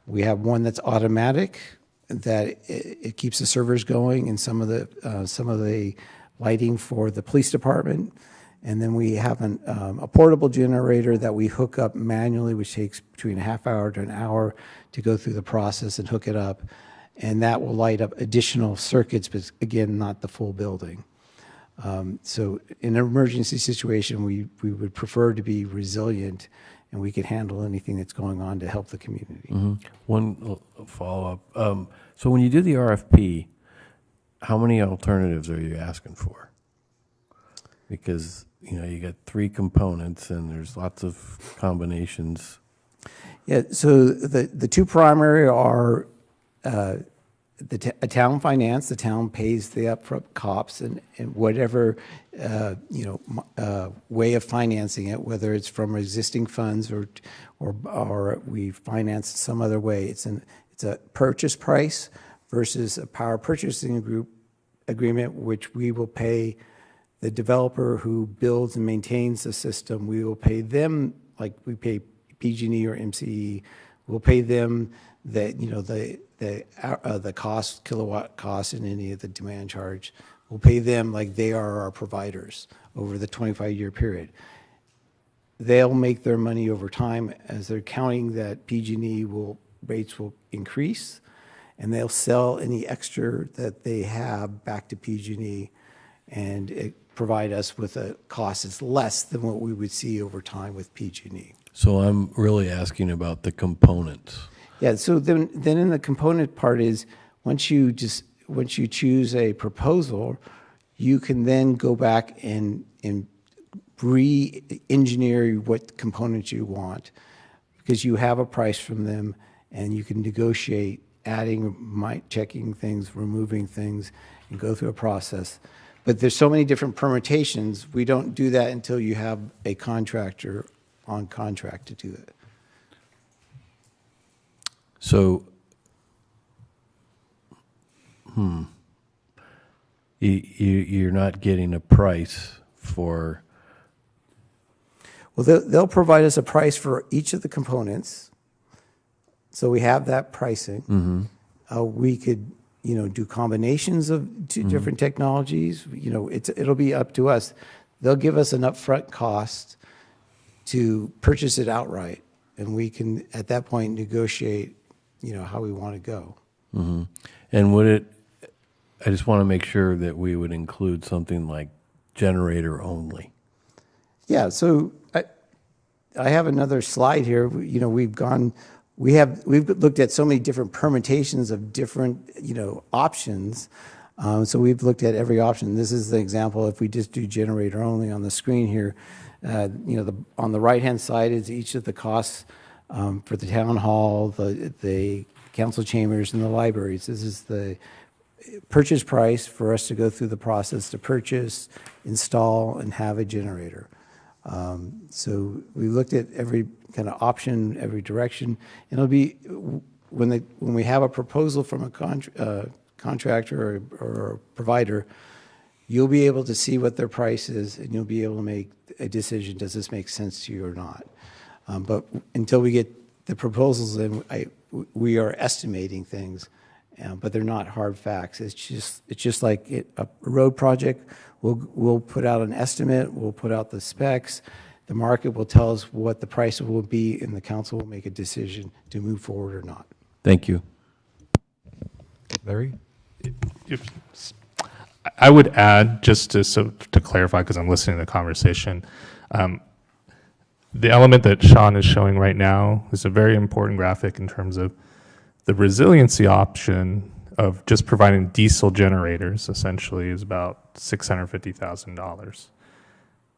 we have one that's automatic, that it keeps the servers going, and some of the lighting for the police department. And then we have a portable generator that we hook up manually, which takes between a half hour to an hour to go through the process and hook it up. And that will light up additional circuits, but again, not the full building. So in an emergency situation, we would prefer to be resilient, and we can handle anything that's going on to help the community. Mm-hmm. One follow-up. So when you do the RFP, how many alternatives are you asking for? Because, you got 3 components and there's lots of combinations. Yeah, so the 2 primary are a town finance. The town pays the upfront costs and whatever way of financing it, whether it's from existing funds or we finance some other way. It's a purchase price versus a power purchasing agreement, which we will pay the developer who builds and maintains the system. We will pay them like we pay PG&E or MCE. We'll pay them the cost, kilowatt cost, and any of the demand charge. We'll pay them like they are our providers over the 25-year period. They'll make their money over time as they're counting that PG&E rates will increase, and they'll sell any extra that they have back to PG&E and provide us with a cost that's less than what we would see over time with PG&E. So I'm really asking about the components. Yeah, so then in the component part is once you choose a proposal, you can then go back and re-engineer what components you want, because you have a price from them and you can negotiate adding, checking things, removing things, and go through a process. But there's so many different permutations, we don't do that until you have a contractor on contract to do it. So, you're not getting a price for... Well, they'll provide us a price for each of the components, so we have that pricing. Mm-hmm. We could, do combinations of 2 different technologies. It'll be up to us. They'll give us an upfront cost to purchase it outright, and we can, at that point, negotiate, how we want to go. Mm-hmm. And I just want to make sure that we would include something like generator only. Yeah, so I have another slide here. We've gone we've looked at so many different permutations of different, options. So we've looked at every option. This is the example, if we just do generator only on the screen here, on the right-hand side is each of the costs for the town hall, the council chambers, and the libraries. This is the purchase price for us to go through the process to purchase, install, and have a generator. So we looked at every kind of option, every direction. And it'll be, when we have a proposal from a contractor or a provider, you'll be able to see what their price is, and you'll be able to make a decision, does this make sense to you or not? But until we get the proposals in, we are estimating things, but they're not hard facts. It's just like a road project. We'll put out an estimate, we'll put out the specs, the market will tell us what the price will be, and the council will make a decision to move forward or not. Thank you. Larry? I would add, just to clarify, because I'm listening to the conversation, the element that Sean is showing right now is a very important graphic in terms of the resiliency option of just providing diesel generators, essentially, is about $650,000.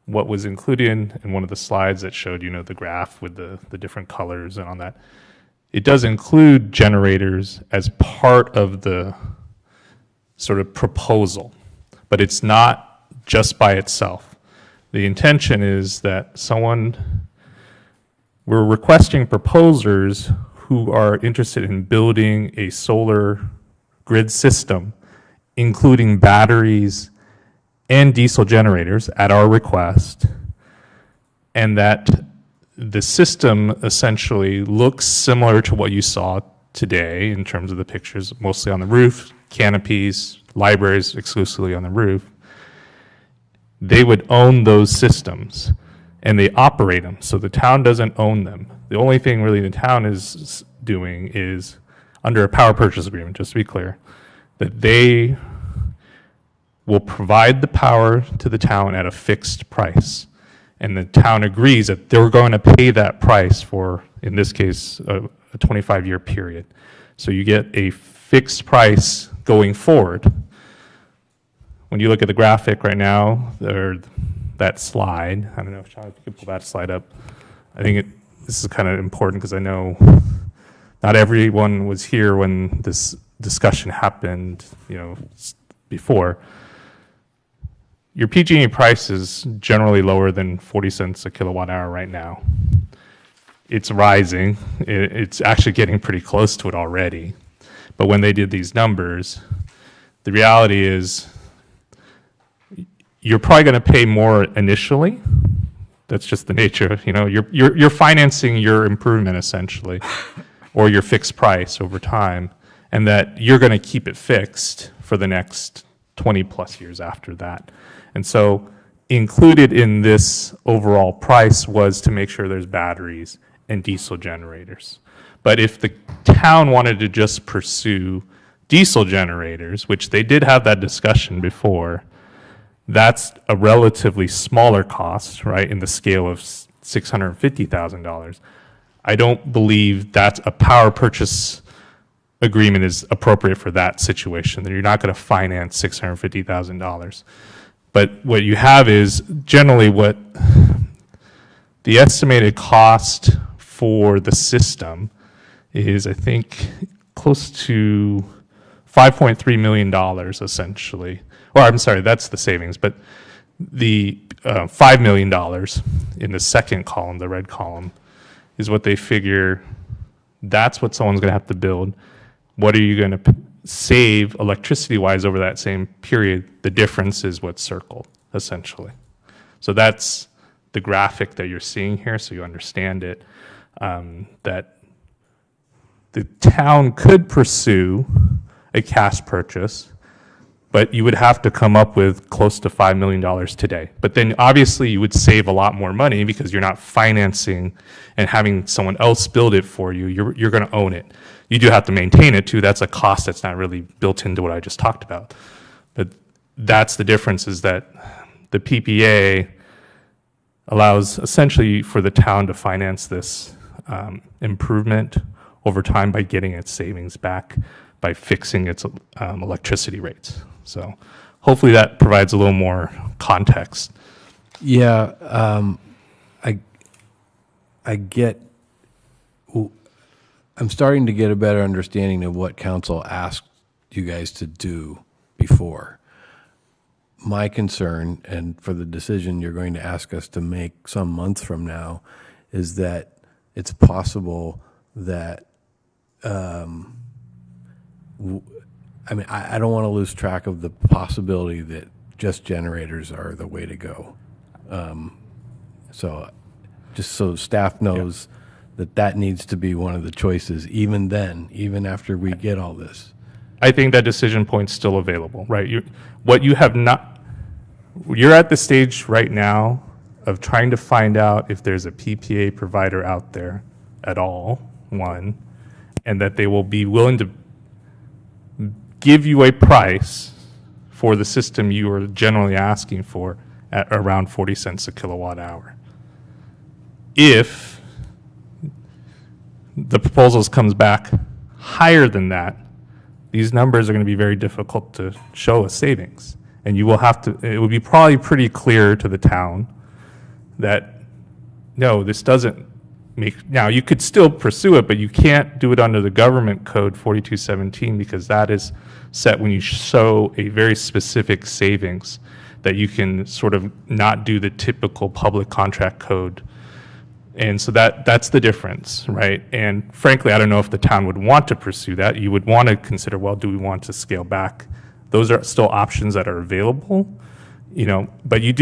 What was included in one of the slides that showed, the graph with the different colors and on that, it does include generators as part of the sort of proposal, but it's not just by itself. The intention is that we're requesting proposers who are interested in building a solar grid system, including batteries and diesel generators at our request, and that the system essentially looks similar to what you saw today in terms of the pictures, mostly on the roof, canopies, libraries exclusively on the roof. They would own those systems, and they operate them, so the town doesn't own them. The only thing really the town is doing is, under a power purchase agreement, just to be clear, that they will provide the power to the town at a fixed price. And the town agrees that they're going to pay that price for, in this case, a 25-year period. So you get a fixed price going forward. When you look at the graphic right now, or that slide, I don't know if Sean, if you could pull that slide up. I think this is kind of important because I know not everyone was here when this discussion happened, before. Your PG&E price is generally lower than 40 cents a kilowatt hour right now. It's rising. It's actually getting pretty close to it already. But when they did these numbers, the reality is you're probably going to pay more initially. That's just the nature. You're financing your improvement essentially, or your fixed price over time, and that you're going to keep it fixed for the next 20 plus years after that. And so included in this overall price was to make sure there's batteries and diesel generators. But if the town wanted to just pursue diesel generators, which they did have that discussion before, that's a relatively smaller cost, right, in the scale of $650,000. I don't believe that a power purchase agreement is appropriate for that situation, that you're not going to finance $650,000. But what you have is generally what the estimated cost for the system is, I think, close to $5.3 million essentially. Or I'm sorry, that's the savings, but the $5 million in the second column, the red column, is what they figure that's what someone's going to have to build. What are you going to save electricity-wise over that same period? The difference is what's circled, essentially. So that's the graphic that you're seeing here, so you understand it, that the town could pursue a cash purchase, but you would have to come up with close to $5 million today. But then obviously you would save a lot more money because you're not financing and having someone else build it for you. You're going to own it. You do have to maintain it too. That's a cost that's not really built into what I just talked about. But that's the difference, is that the PPA allows essentially for the town to finance this improvement over time by getting its savings back by fixing its electricity rates. So hopefully that provides a little more context. Yeah, I get, I'm starting to get a better understanding of what council asked you guys to do before. My concern, and for the decision you're going to ask us to make some months from now, is that it's possible that, I don't want to lose track of the possibility that just generators are the way to go. So just so staff knows that needs to be one of the choices, even then, even after we get all this. I think that decision point's still available, right? You're at the stage right now of trying to find out if there's a PPA provider out there at all, one, and that they will be willing to give you a price for the system you are generally asking for at around 40 cents a kilowatt hour. If the proposals comes back higher than that, these numbers are going to be very difficult to show as savings. And you will have to, it would be probably pretty clear to the town that, no, this doesn't make, now you could still pursue it, but you can't do it under the government code 4217 because that is set when you show a very specific savings that you can sort of not do the typical public contract code. And so that's the difference, right? And frankly, I don't know if the town would want to pursue that. You would want to consider, well, do we want to scale back? Those are still options that are available, but we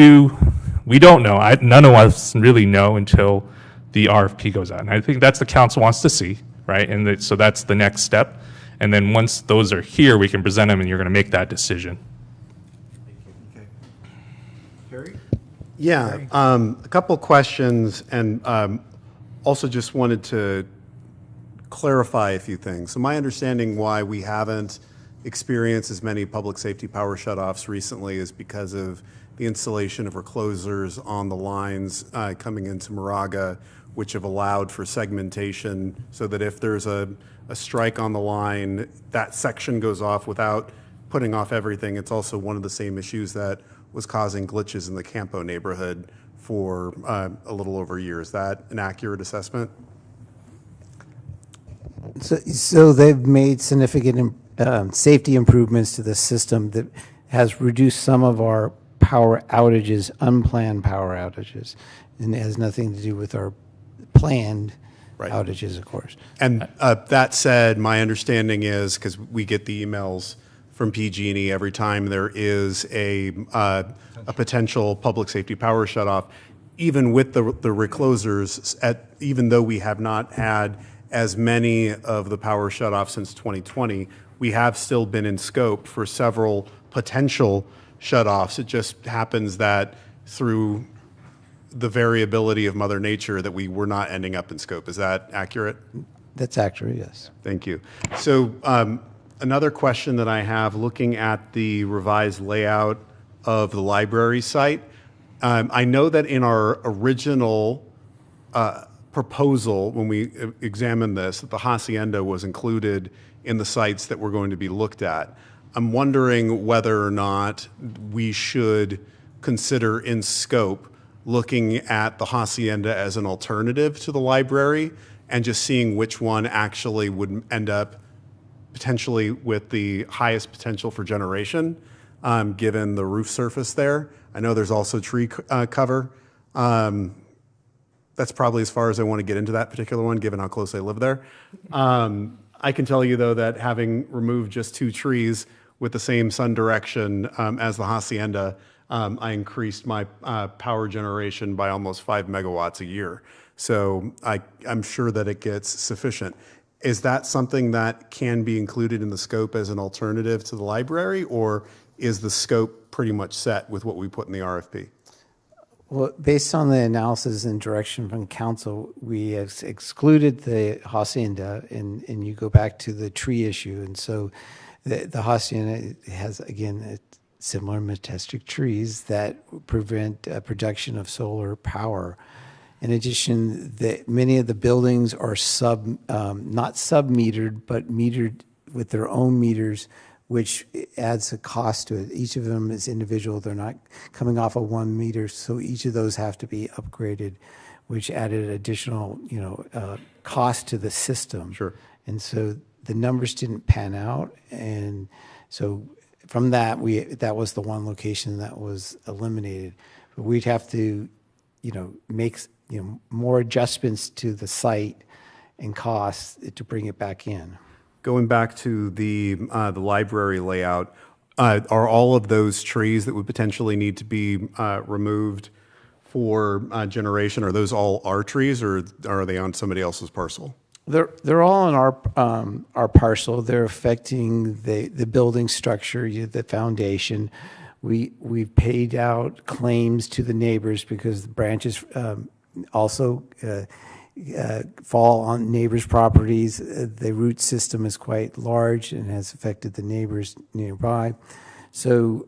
don't know. None of us really know until the RFP goes out. And I think that's the council wants to see, right? And so that's the next step. And then once those are here, we can present them and you're going to make that decision. Terry? Yeah, a couple questions, and also just wanted to clarify a few things. So my understanding why we haven't experienced as many public safety power shutoffs recently is because of the installation of reclosers on the lines coming into Moraga, which have allowed for segmentation so that if there's a strike on the line, that section goes off without putting off everything. It's also one of the same issues that was causing glitches in the Campo neighborhood for a little over a year. Is that an accurate assessment? So they've made significant safety improvements to the system that has reduced some of our power outages, unplanned power outages, and it has nothing to do with our planned outages, of course. And that said, my understanding is, because we get the emails from PG&E every time there is a potential public safety power shutoff, even with the reclosers, even though we have not had as many of the power shutoffs since 2020, we have still been in scope for several potential shutoffs. It just happens that through the variability of Mother Nature that we were not ending up in scope. Is that accurate? That's accurate, yes. Thank you. So another question that I have, looking at the revised layout of the library site, I know that in our original proposal, when we examined this, that the hacienda was included in the sites that were going to be looked at. I'm wondering whether or not we should consider in scope looking at the hacienda as an alternative to the library and just seeing which one actually would end up potentially with the highest potential for generation, given the roof surface there. I know there's also tree cover. That's probably as far as I want to get into that particular one, given how close I live there. I can tell you, though, that having removed just 2 trees with the same sun direction as the hacienda, I increased my power generation by almost 5 megawatts a year. So I'm sure that it gets sufficient. Is that something that can be included in the scope as an alternative to the library, or is the scope pretty much set with what we put in the RFP? Well, based on the analysis and direction from council, we have excluded the hacienda, and you go back to the tree issue. And so the hacienda has, again, similar majestic trees that prevent production of solar power. In addition, many of the buildings are not sub-metered, but metered with their own meters, which adds a cost to it. Each of them is individual. They're not coming off of one meter, so each of those have to be upgraded, which added additional, cost to the system. Sure. And so the numbers didn't pan out, and so from that, that was the one location that was eliminated. But we'd have to, make more adjustments to the site and costs to bring it back in. Going back to the library layout, are all of those trees that would potentially need to be removed for generation, are those all our trees, or are they on somebody else's parcel? They're all on our parcel. They're affecting the building structure, the foundation. We've paid out claims to the neighbors because the branches also fall on neighbors' properties. The root system is quite large and has affected the neighbors nearby. So,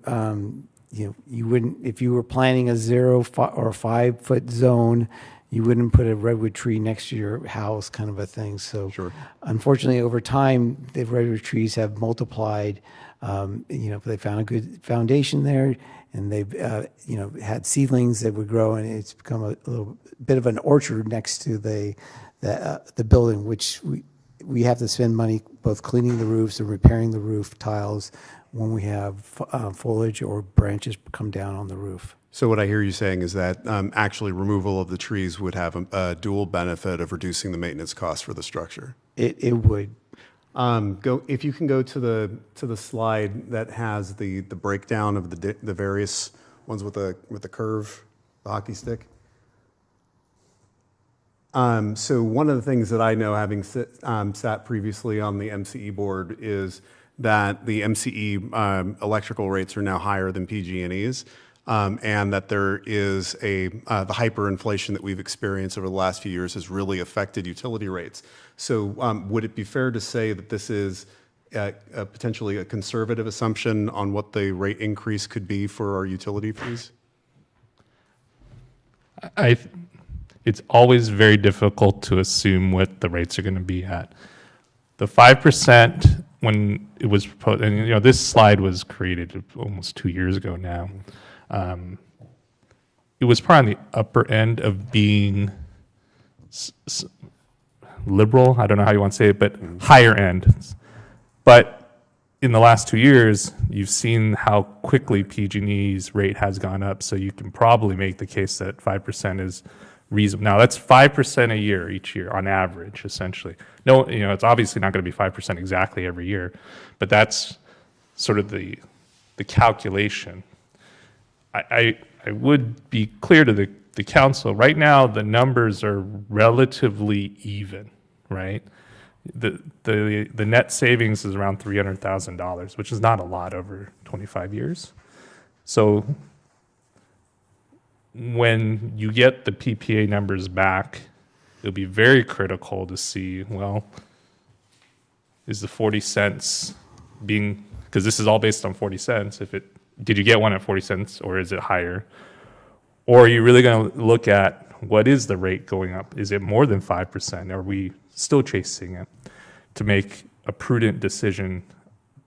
you wouldn't, if you were planting a 0 or 5 foot zone, you wouldn't put a redwood tree next to your house, kind of a thing. So, Sure. Unfortunately, over time, the redwood trees have multiplied. They found a good foundation there, and they've had seedlings that would grow, and it's become a little bit of an orchard next to the building, which we have to spend money both cleaning the roofs and repairing the roof tiles when we have foliage or branches come down on the roof. So what I hear you saying is that actually removal of the trees would have a dual benefit of reducing the maintenance costs for the structure. It would. If you can go to the slide that has the breakdown of the various ones with the curve, the hockey stick. So one of the things that I know, having sat previously on the MCE board, is that the MCE electrical rates are now higher than PG&E's. And that there is the hyperinflation that we've experienced over the last few years has really affected utility rates. So would it be fair to say that this is potentially a conservative assumption on what the rate increase could be for our utility fees? It's always very difficult to assume what the rates are going to be at. The 5%, when it was proposed, and this slide was created almost 2 years ago now. It was probably on the upper end of being liberal. I don't know how you want to say it, but higher end. But in the last 2 years, you've seen how quickly PG&E's rate has gone up. So you can probably make the case that 5% is reasonable. Now that's 5% a year each year on average, essentially. No, it's obviously not going to be 5% exactly every year, but that's sort of the calculation. I would be clear to the council, right now the numbers are relatively even, right? The net savings is around $300,000, which is not a lot over 25 years. So when you get the PPA numbers back, it'll be very critical to see, well, is the 40 cents being, because this is all based on 40 cents, did you get one at 40 cents or is it higher? Or are you really going to look at what is the rate going up? Is it more than 5%? Are we still chasing it to make a prudent decision?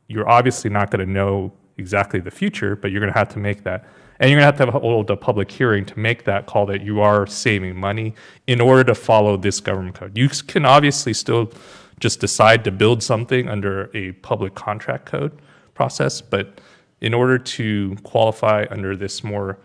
You're obviously not going to know exactly the future, but you're going to have to make that. And you're going to have to hold a public hearing to make that call that you are saving money in order to follow this government code. You can obviously still just decide to build something under a public contract code process, but in order to qualify under this more,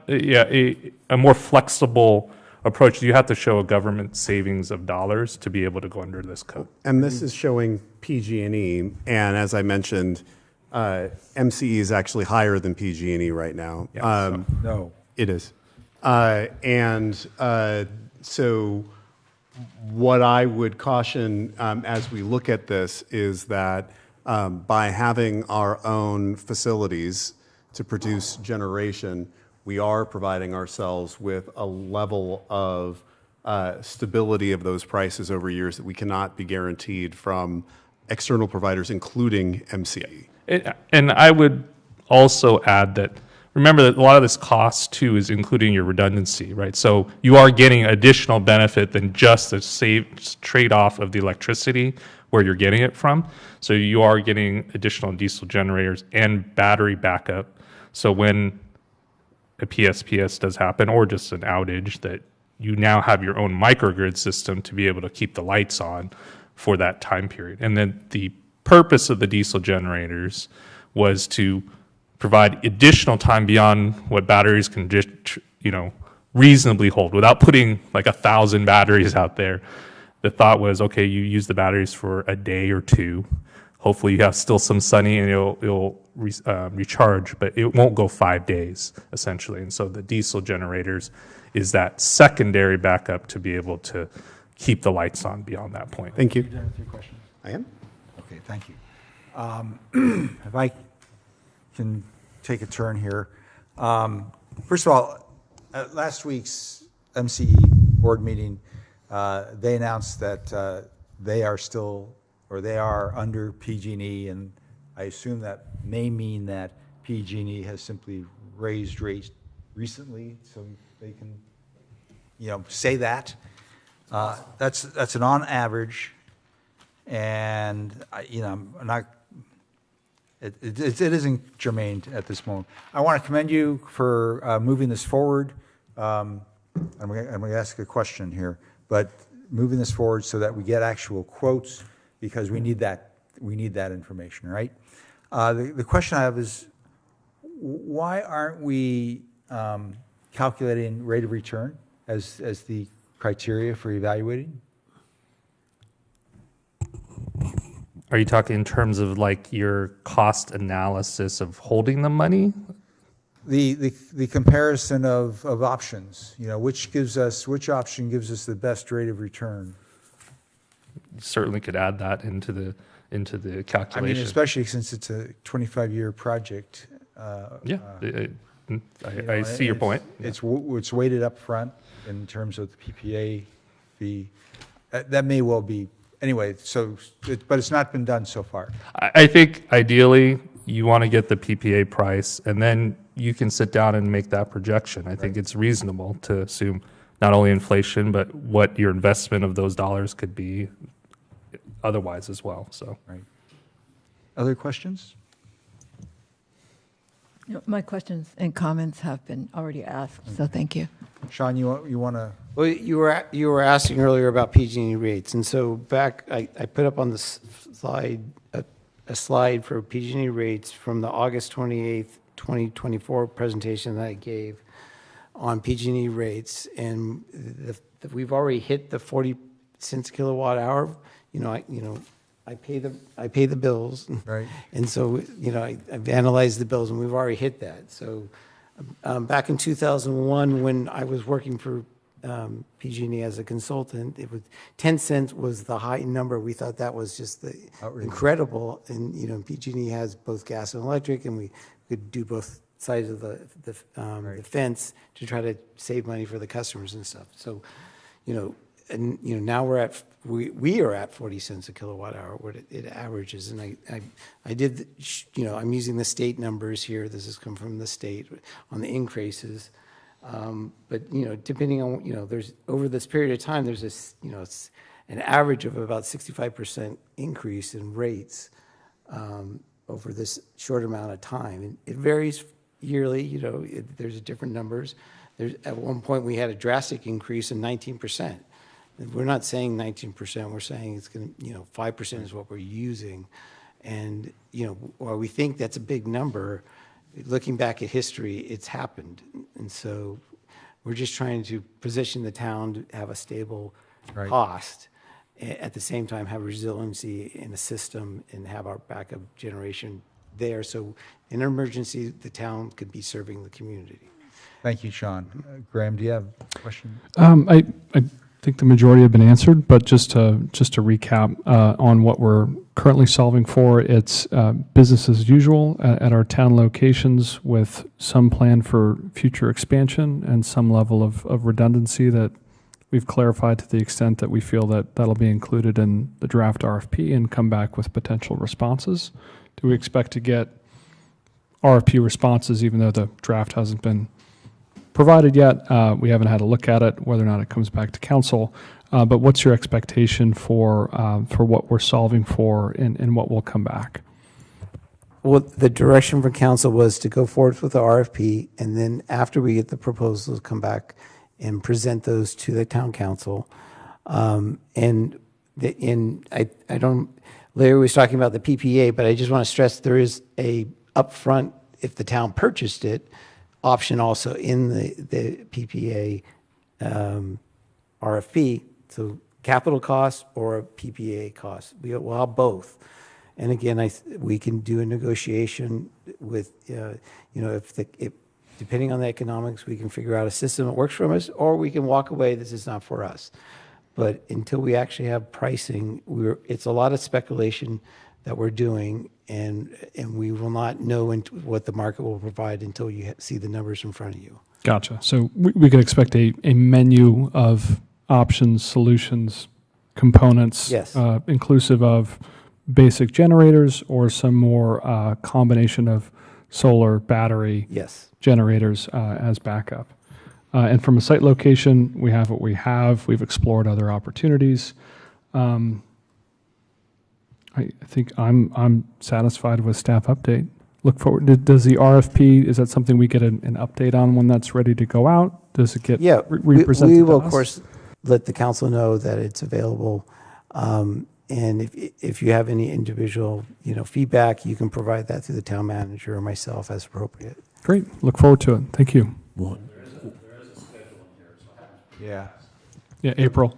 a more flexible approach, you have to show a government savings of dollars to be able to go under this code. And this is showing PG&E, and as I mentioned, MCE is actually higher than PG&E right now. No. It is. So what I would caution as we look at this is that by having our own facilities to produce generation, we are providing ourselves with a level of stability of those prices over years that we cannot be guaranteed from external providers, including MCE. And I would also add that remember that a lot of this cost too is including your redundancy, right? So you are getting additional benefit than just the trade-off of the electricity where you're getting it from. So you are getting additional diesel generators and battery backup. So when a PSPS does happen, or just an outage, that you now have your own microgrid system to be able to keep the lights on for that time period. And then the purpose of the diesel generators was to provide additional time beyond what batteries can just, reasonably hold without putting like 1,000 batteries out there. The thought was, okay, you use the batteries for a day or two. Hopefully you have still some sunny and it'll recharge, but it won't go 5 days essentially. And so the diesel generators is that secondary backup to be able to keep the lights on beyond that point. Thank you. You done with your question? I am. Okay, thank you. If I can take a turn here. First of all, at last week's MCE board meeting, they announced that they are under PG&E, and I assume that may mean that PG&E has simply raised rates recently, so they can, say that. That's an on average, and I'm not. It isn't germane at this moment. I want to commend you for moving this forward. I'm going to ask a question here, but moving this forward so that we get actual quotes, because we need that information, right? The question I have is, why aren't we calculating rate of return as the criteria for evaluating? Are you talking in terms of like your cost analysis of holding the money? The comparison of options, which option gives us the best rate of return? Certainly could add that into the calculation. I mean, especially since it's a 25-year project. I see your point. It's weighted up front in terms of the PPA fee. That may well be, anyway, but it's not been done so far. I think ideally you want to get the PPA price, and then you can sit down and make that projection. I think it's reasonable to assume not only inflation, but what your investment of those dollars could be otherwise as well. So, right. Other questions? My questions and comments have been already asked, so thank you. Sean, you want to? Well, you were asking earlier about PG&E rates, and so back, I put up on the slide a slide for PG&E rates from the August 28th, 2024 presentation that I gave on PG&E rates, and we've already hit the 40 cents a kilowatt hour. I pay the bills, right? And so I've analyzed the bills, and we've already hit that. So back in 2001, when I was working for PG&E as a consultant, it was 10 cents was the high number. We thought that was just incredible. And PG&E has both gas and electric, and we could do both sides of the fence to try to save money for the customers and stuff. So, now we are at 40 cents a kilowatt hour, what it averages. And I did, I'm using the state numbers here. This has come from the state on the increases. But, depending on, there's over this period of time, there's this, it's an average of about 65% increase in rates over this short amount of time. And it varies yearly, there's different numbers. At one point, we had a drastic increase in 19%. We're not saying 19%, we're saying it's going to, 5% is what we're using. And, while we think that's a big number, looking back at history, it's happened. And so we're just trying to position the town to have a stable cost, at the same time have resiliency in the system and have our backup generation there. So in an emergency, the town could be serving the community. Thank you, Sean. Graham, do you have a question? I think the majority have been answered, but just to recap on what we're currently solving for, it's business as usual at our town locations with some plan for future expansion and some level of redundancy that we've clarified to the extent that we feel that that'll be included in the draft RFP and come back with potential responses. Do we expect to get RFP responses, even though the draft hasn't been provided yet. We haven't had a look at it, whether or not it comes back to council. But what's your expectation for what we're solving for and what will come back? Well, the direction from council was to go forward with the RFP, and then after we get the proposals, come back and present those to the town council. I don't, Larry was talking about the PPA, but I just want to stress there is a upfront, if the town purchased it, option also in the PPA RFP. So capital cost or a PPA cost. We'll have both. And again, we can do a negotiation with, if depending on the economics, we can figure out a system that works for us, or we can walk away, this is not for us. But until we actually have pricing, it's a lot of speculation that we're doing, and we will not know what the market will provide until you see the numbers in front of you. Gotcha. So we could expect a menu of options, solutions, components, Yes. Inclusive of basic generators or some more combination of solar, battery Yes. generators as backup. And from a site location, we have what we have. We've explored other opportunities. I think I'm satisfied with staff update. Look forward. Does the RFP, is that something we get an update on when that's ready to go out? Does it get represented? We will, to of us? course, let the council know that it's available. And if you have any individual, feedback, you can provide that to the town manager or myself as appropriate. Great. Look forward to it. Thank you. Yeah. Yeah, April.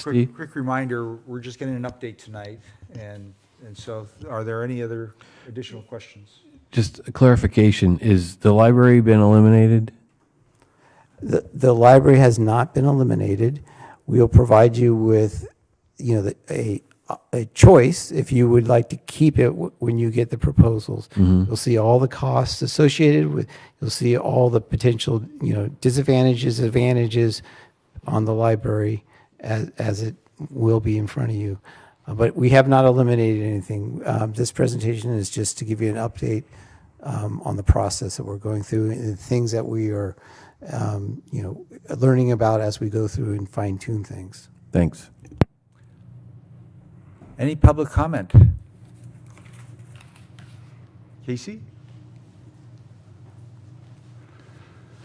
Quick reminder, we're just getting an update tonight, and so are there any other additional questions? Just a clarification, is the library been eliminated? The library has not been eliminated. We'll provide you with, a choice if you would like to keep it when you get the proposals. You'll see all the costs associated with, you'll see all the potential, disadvantages, advantages on the library as it will be in front of you. But we have not eliminated anything. This presentation is just to give you an update on the process that we're going through and the things that we are, learning about as we go through and fine tune things. Thanks. Any public comment? Casey?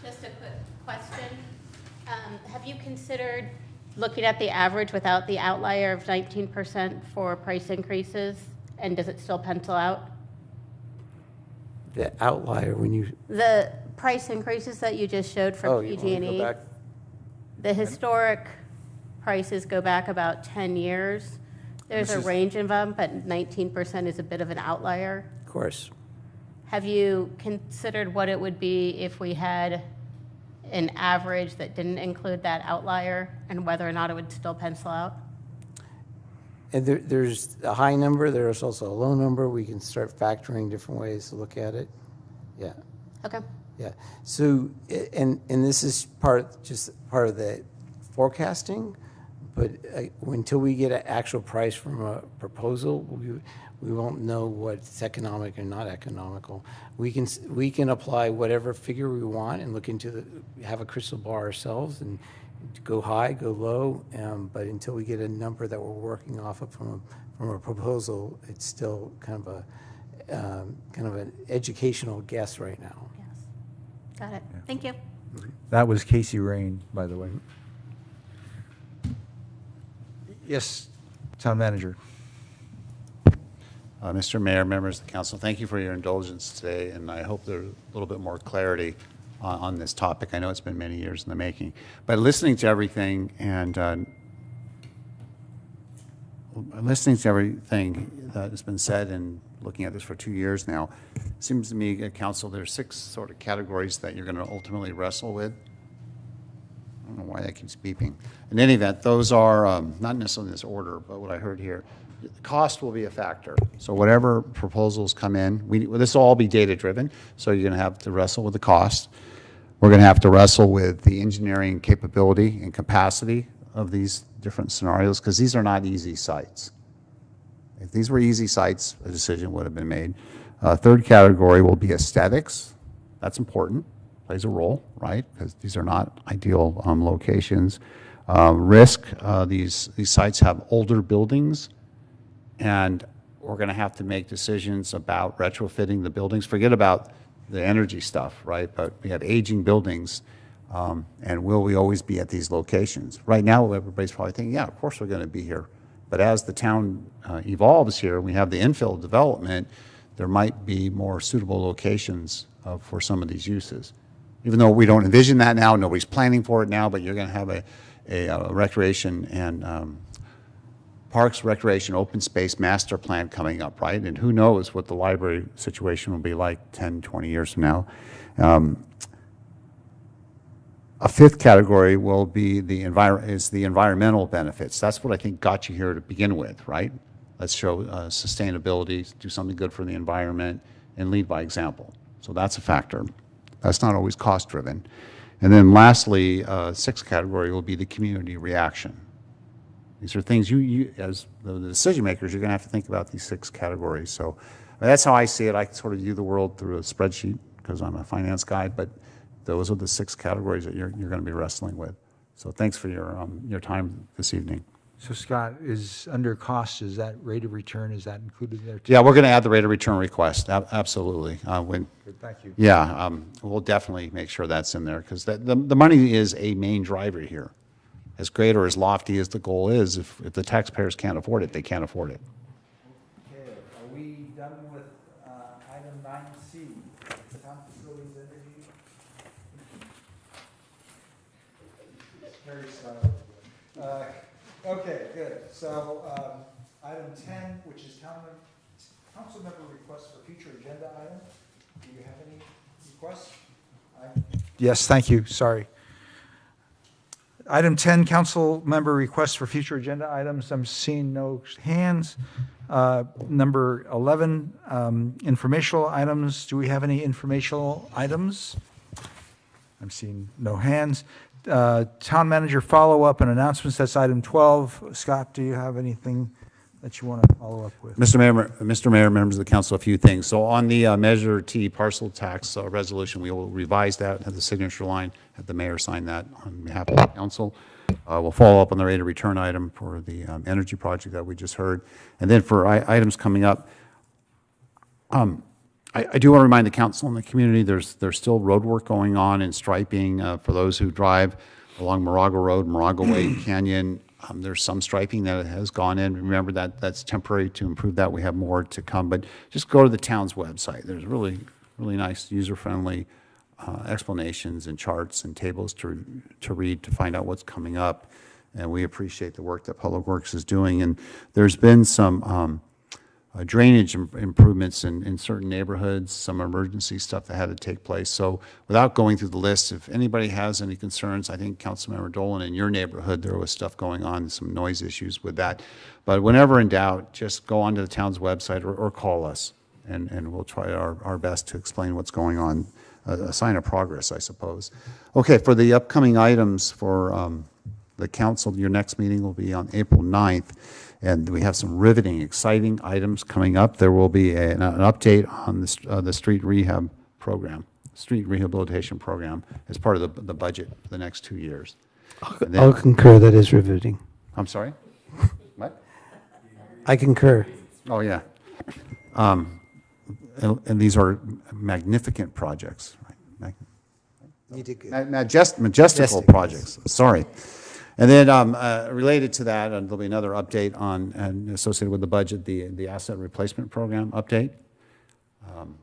Just a quick question. Have you considered looking at the average without the outlier of 19% for price increases? And does it still pencil out? The outlier when you, The price increases that you just showed for oh, you want to go PG&E, back? the historic prices go back about 10 years. There's a range of them, but 19% is a bit of an outlier. Of course. Have you considered what it would be if we had an average that didn't include that outlier and whether or not it would still pencil out? And there's a high number, there's also a low number. We can start factoring different ways to look at it. Yeah. Okay. Yeah. So, and this is part of the forecasting, but until we get an actual price from a proposal, we won't know what's economic or not economical. We can apply whatever figure we want and look into have a crystal ball ourselves and go high, go low, but until we get a number that we're working off of from a proposal, it's still kind of an educational guess right now. Yes. Got it. Thank you. That was Casey Rain, by the way. Yes, Town Manager. Mr. Mayor, members of the council, thank you for your indulgence today, and I hope there's a little bit more clarity on this topic. I know it's been many years in the making. But listening to everything that has been said and looking at this for 2 years now, it seems to me, Council, there's 6 sort of categories that you're going to ultimately wrestle with. I don't know why that keeps beeping. In any event, those are not necessarily in this order, but what I heard here. The cost will be a factor. So whatever proposals come in, this will all be data-driven, so you're going to have to wrestle with the cost. We're going to have to wrestle with the engineering capability and capacity of these different scenarios, because these are not easy sites. If these were easy sites, a decision would have been made. Third category will be aesthetics. That's important, plays a role, right? Because these are not ideal locations. Risk, these sites have older buildings, and we're going to have to make decisions about retrofitting the buildings. Forget about the energy stuff, right? But we have aging buildings, and will we always be at these locations? Right now, everybody's probably thinking, yeah, of course we're going to be here. But as the town evolves here, we have the infill development, there might be more suitable locations for some of these uses. Even though we don't envision that now, nobody's planning for it now, but you're going to have a recreation and parks, recreation, open space master plan coming up, right? And who knows what the library situation will be like 10, 20 years from now. A fifth category will be the environmental benefits. That's what I think got you here to begin with, right? Let's show sustainability, do something good for the environment, and lead by example. So that's a factor. That's not always cost-driven. And then lastly, sixth category will be the community reaction. These are things you as the decision makers, you're going to have to think about these 6 categories. So that's how I see it. I sort of view the world through a spreadsheet because I'm a finance guy, but those are the 6 categories that you're going to be wrestling with. So thanks for your time this evening. So Scott, is under cost, is that rate of return, is that included there too? Yeah, we're going to add the rate of return request. Absolutely. Good, thank you. Yeah, we'll definitely make sure that's in there because the money is a main driver here. As great or as lofty as the goal is, if the taxpayers can't afford it, they can't afford it. Okay, are we done with item 9C, town facilities energy? Very slow. Okay, good. So item 10, which is council member requests for future agenda item. Do you have any requests? Yes, thank you. Sorry. Item 10, council member requests for future agenda items. I'm seeing no hands. Number 11, informational items. Do we have any informational items? I'm seeing no hands. Town manager follow-up and announcements. That's item 12. Scott, do you have anything that you want to follow up with? Mr. Mayor, members of the council, a few things. So on the Measure T parcel tax resolution, we will revise that, have the signature line, have the mayor sign that on behalf of the council. We'll follow up on the rate of return item for the energy project that we just heard. And then for items coming up, I do want to remind the council and the community there's still road work going on and striping for those who drive along Moraga Road, Moraga Way Canyon. There's some striping that has gone in. Remember that's temporary to improve that. We have more to come, but just go to the town's website. There's really nice user-friendly explanations and charts and tables to read to find out what's coming up. And we appreciate the work that Public Works is doing. And there's been some drainage improvements in certain neighborhoods, some emergency stuff that had to take place. So without going through the list, if anybody has any concerns, I think Councilmember Dolan, in your neighborhood, there was stuff going on, some noise issues with that. But whenever in doubt, just go onto the town's website or call us, and we'll try our best to explain what's going on. A sign of progress, I suppose. Okay, for the upcoming items for the council, your next meeting will be on April 9th. And we have some riveting, exciting items coming up. There will be an update on the street rehab program, street rehabilitation program, as part of the budget for the next 2 years. I'll concur, that is riveting. I'm sorry? What? I concur. Oh, yeah. And these are magnificent projects, right? Majestical projects, sorry. And then related to that, and there'll be another update on, and associated with the budget, the asset replacement program update.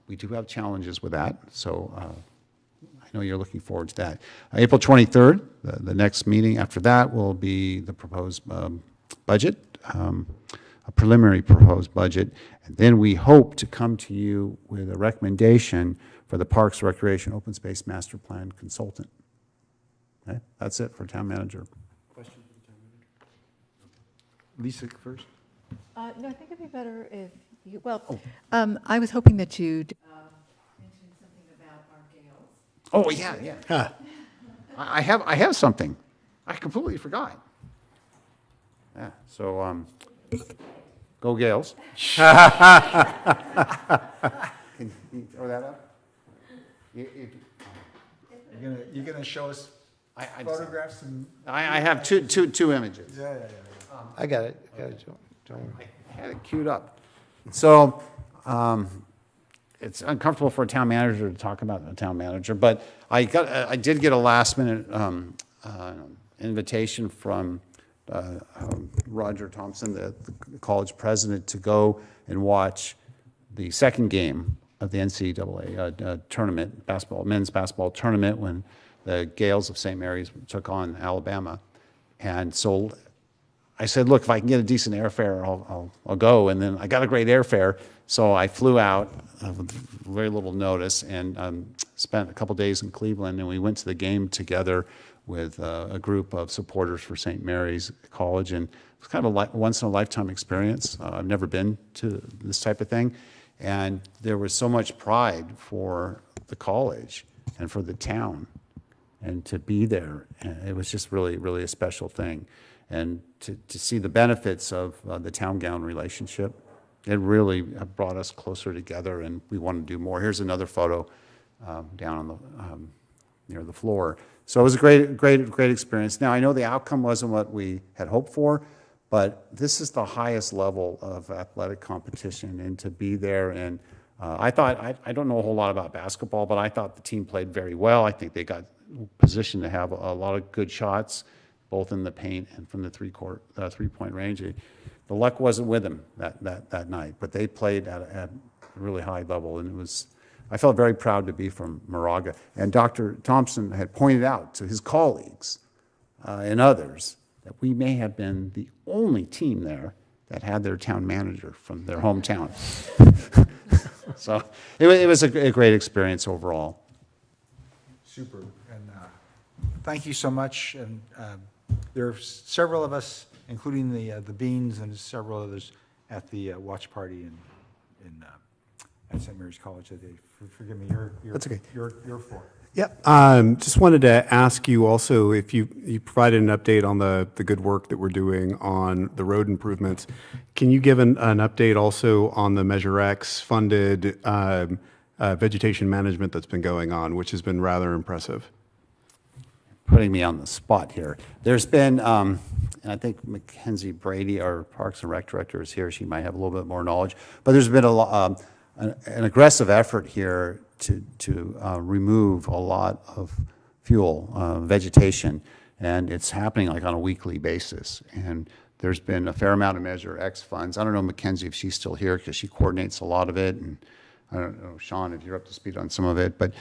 We do have challenges with that, so I know you're looking forward to that. April 23rd, the next meeting after that will be the proposed budget, a preliminary proposed budget, and then we hope to come to you with a recommendation for the Parks, Recreation, Open Space Master Plan consultant. Okay, that's it for town manager. Lisa first. No, I think it'd be better if you, I was hoping that you'd mention something about our Gales. Oh, yeah. Huh. I have something. I completely forgot. Yeah, so go Gales. Can you throw that up? You're gonna show us I photographs and? I have two images. Yeah. I got it. Don't worry. I had it queued up. So it's uncomfortable for a town manager to talk about a town manager, but I did get a last minute invitation from Roger Thompson, the college president, to go and watch the second game of the NCAA tournament, men's basketball tournament, when the Gales of St. Mary's took on Alabama. And so I said, look, if I can get a decent airfare, I'll go. And then I got a great airfare, so I flew out with very little notice and spent a couple days in Cleveland, and we went to the game together with a group of supporters for St. Mary's College, and it was kind of a once-in-a-lifetime experience. I've never been to this type of thing, and there was so much pride for the college and for the town, and to be there, and it was just really, really a special thing. And to see the benefits of the town-gown relationship, it really brought us closer together, and we want to do more. Here's another photo down on the near the floor. So it was a great experience. Now, I know the outcome wasn't what we had hoped for, but this is the highest level of athletic competition, and to be there. And I don't know a whole lot about basketball, but I thought the team played very well. I think they got positioned to have a lot of good shots, both in the paint and from the three-point range. The luck wasn't with them that night, but they played at a really high level, and I felt very proud to be from Moraga. And Dr. Thompson had pointed out to his colleagues and others that we may have been the only team there that had their town manager from their hometown. So it was a great experience overall. Super. And thank you so much. And there are several of us, including the Beans and several others, at the watch party at St. Mary's College that day. Forgive me, That's okay. Your floor. Yep. Just wanted to ask you also if you provided an update on the good work that we're doing on the road improvements. Can you give an update also on the Measure X funded vegetation management that's been going on, which has been rather impressive? Putting me on the spot here. There's been, and I think Mackenzie Brady, our Parks and Rec director, is here. She might have a little bit more knowledge. But there's been an aggressive effort here to remove a lot of fuel, vegetation, and it's happening like on a weekly basis. And there's been a fair amount of Measure X funds. I don't know, Mackenzie, if she's still here, because she coordinates a lot of it, and I don't know, Sean, if you're up to speed on some of it. But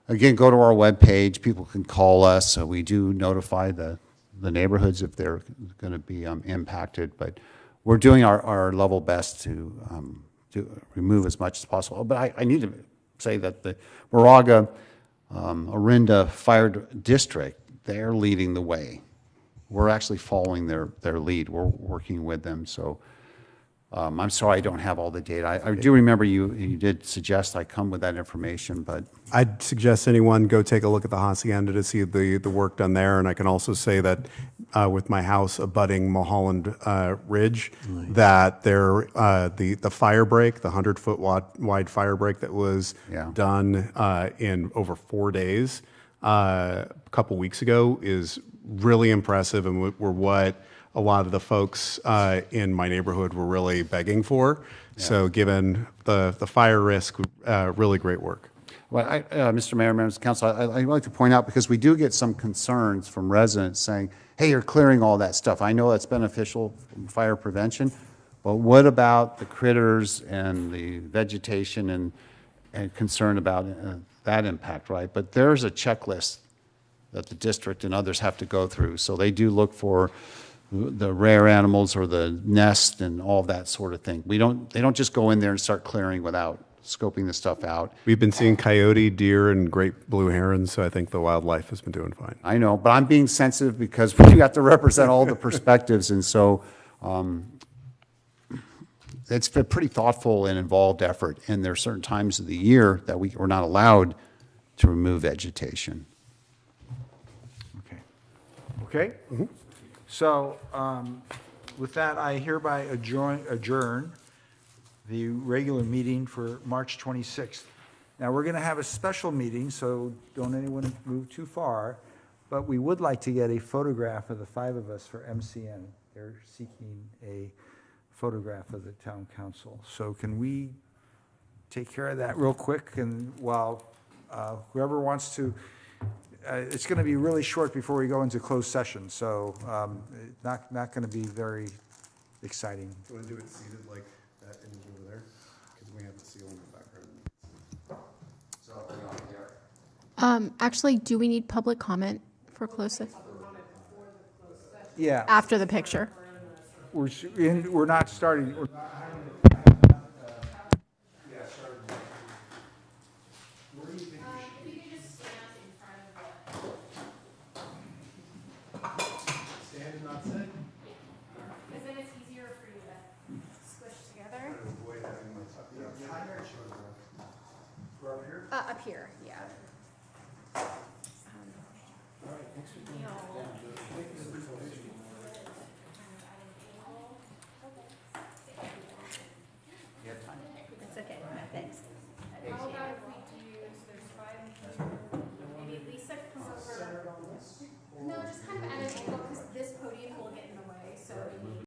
again, go to our webpage. People can call us. So we do notify the neighborhoods if they're going to be impacted. But we're doing our level best to remove as much as possible. But I need to say that the Moraga Orinda Fire District, they're leading the way. We're actually following their lead. We're working with them. So I'm sorry I don't have all the data. I do remember you did suggest I come with that information, but I'd suggest anyone go take a look at the Hacienda to see the work done there. And I can also say that with my house abutting Mulholland Ridge, that the fire break, the 100-foot wide fire break that was done in over 4 days a couple weeks ago is really impressive, and were what a lot of the folks in my neighborhood were really begging for. Yeah. So given the fire risk, really great work. Well, Mr. Mayor, members of the council, I'd like to point out, because we do get some concerns from residents saying, hey, you're clearing all that stuff. I know that's beneficial for fire prevention, but what about the critters and the vegetation and concern about that impact, right? But there's a checklist that the district and others have to go through. So they do look for the rare animals or the nest and all that sort of thing. They don't just go in there and start clearing without scoping the stuff out. We've been seeing coyote, deer, and great blue herons, so I think the wildlife has been doing fine. I know, but I'm being sensitive because we have to represent all the perspectives, and so it's a pretty thoughtful and involved effort, and there are certain times of the year that we're not allowed to remove vegetation. Okay? Mm-hmm. So with that, I hereby adjourn the regular meeting for March 26th. Now, we're going to have a special meeting, so don't anyone move too far, but we would like to get a photograph of the 5 of us for MCN. They're seeking a photograph of the town council. So can we take care of that real quick? And while whoever wants to, it's going to be really short before we go into closed session, so not going to be very exciting. Do you want to do it seated like that image over there? Because we have the seal in the background. So I'll put it on here. Actually, do we need public comment for closed session? Yeah. After the picture? We're not starting. Stand is not said. Because then it's easier for you to squish together. Avoid having my tuck. We're up here? Up here, yeah. All right, thanks for doing that.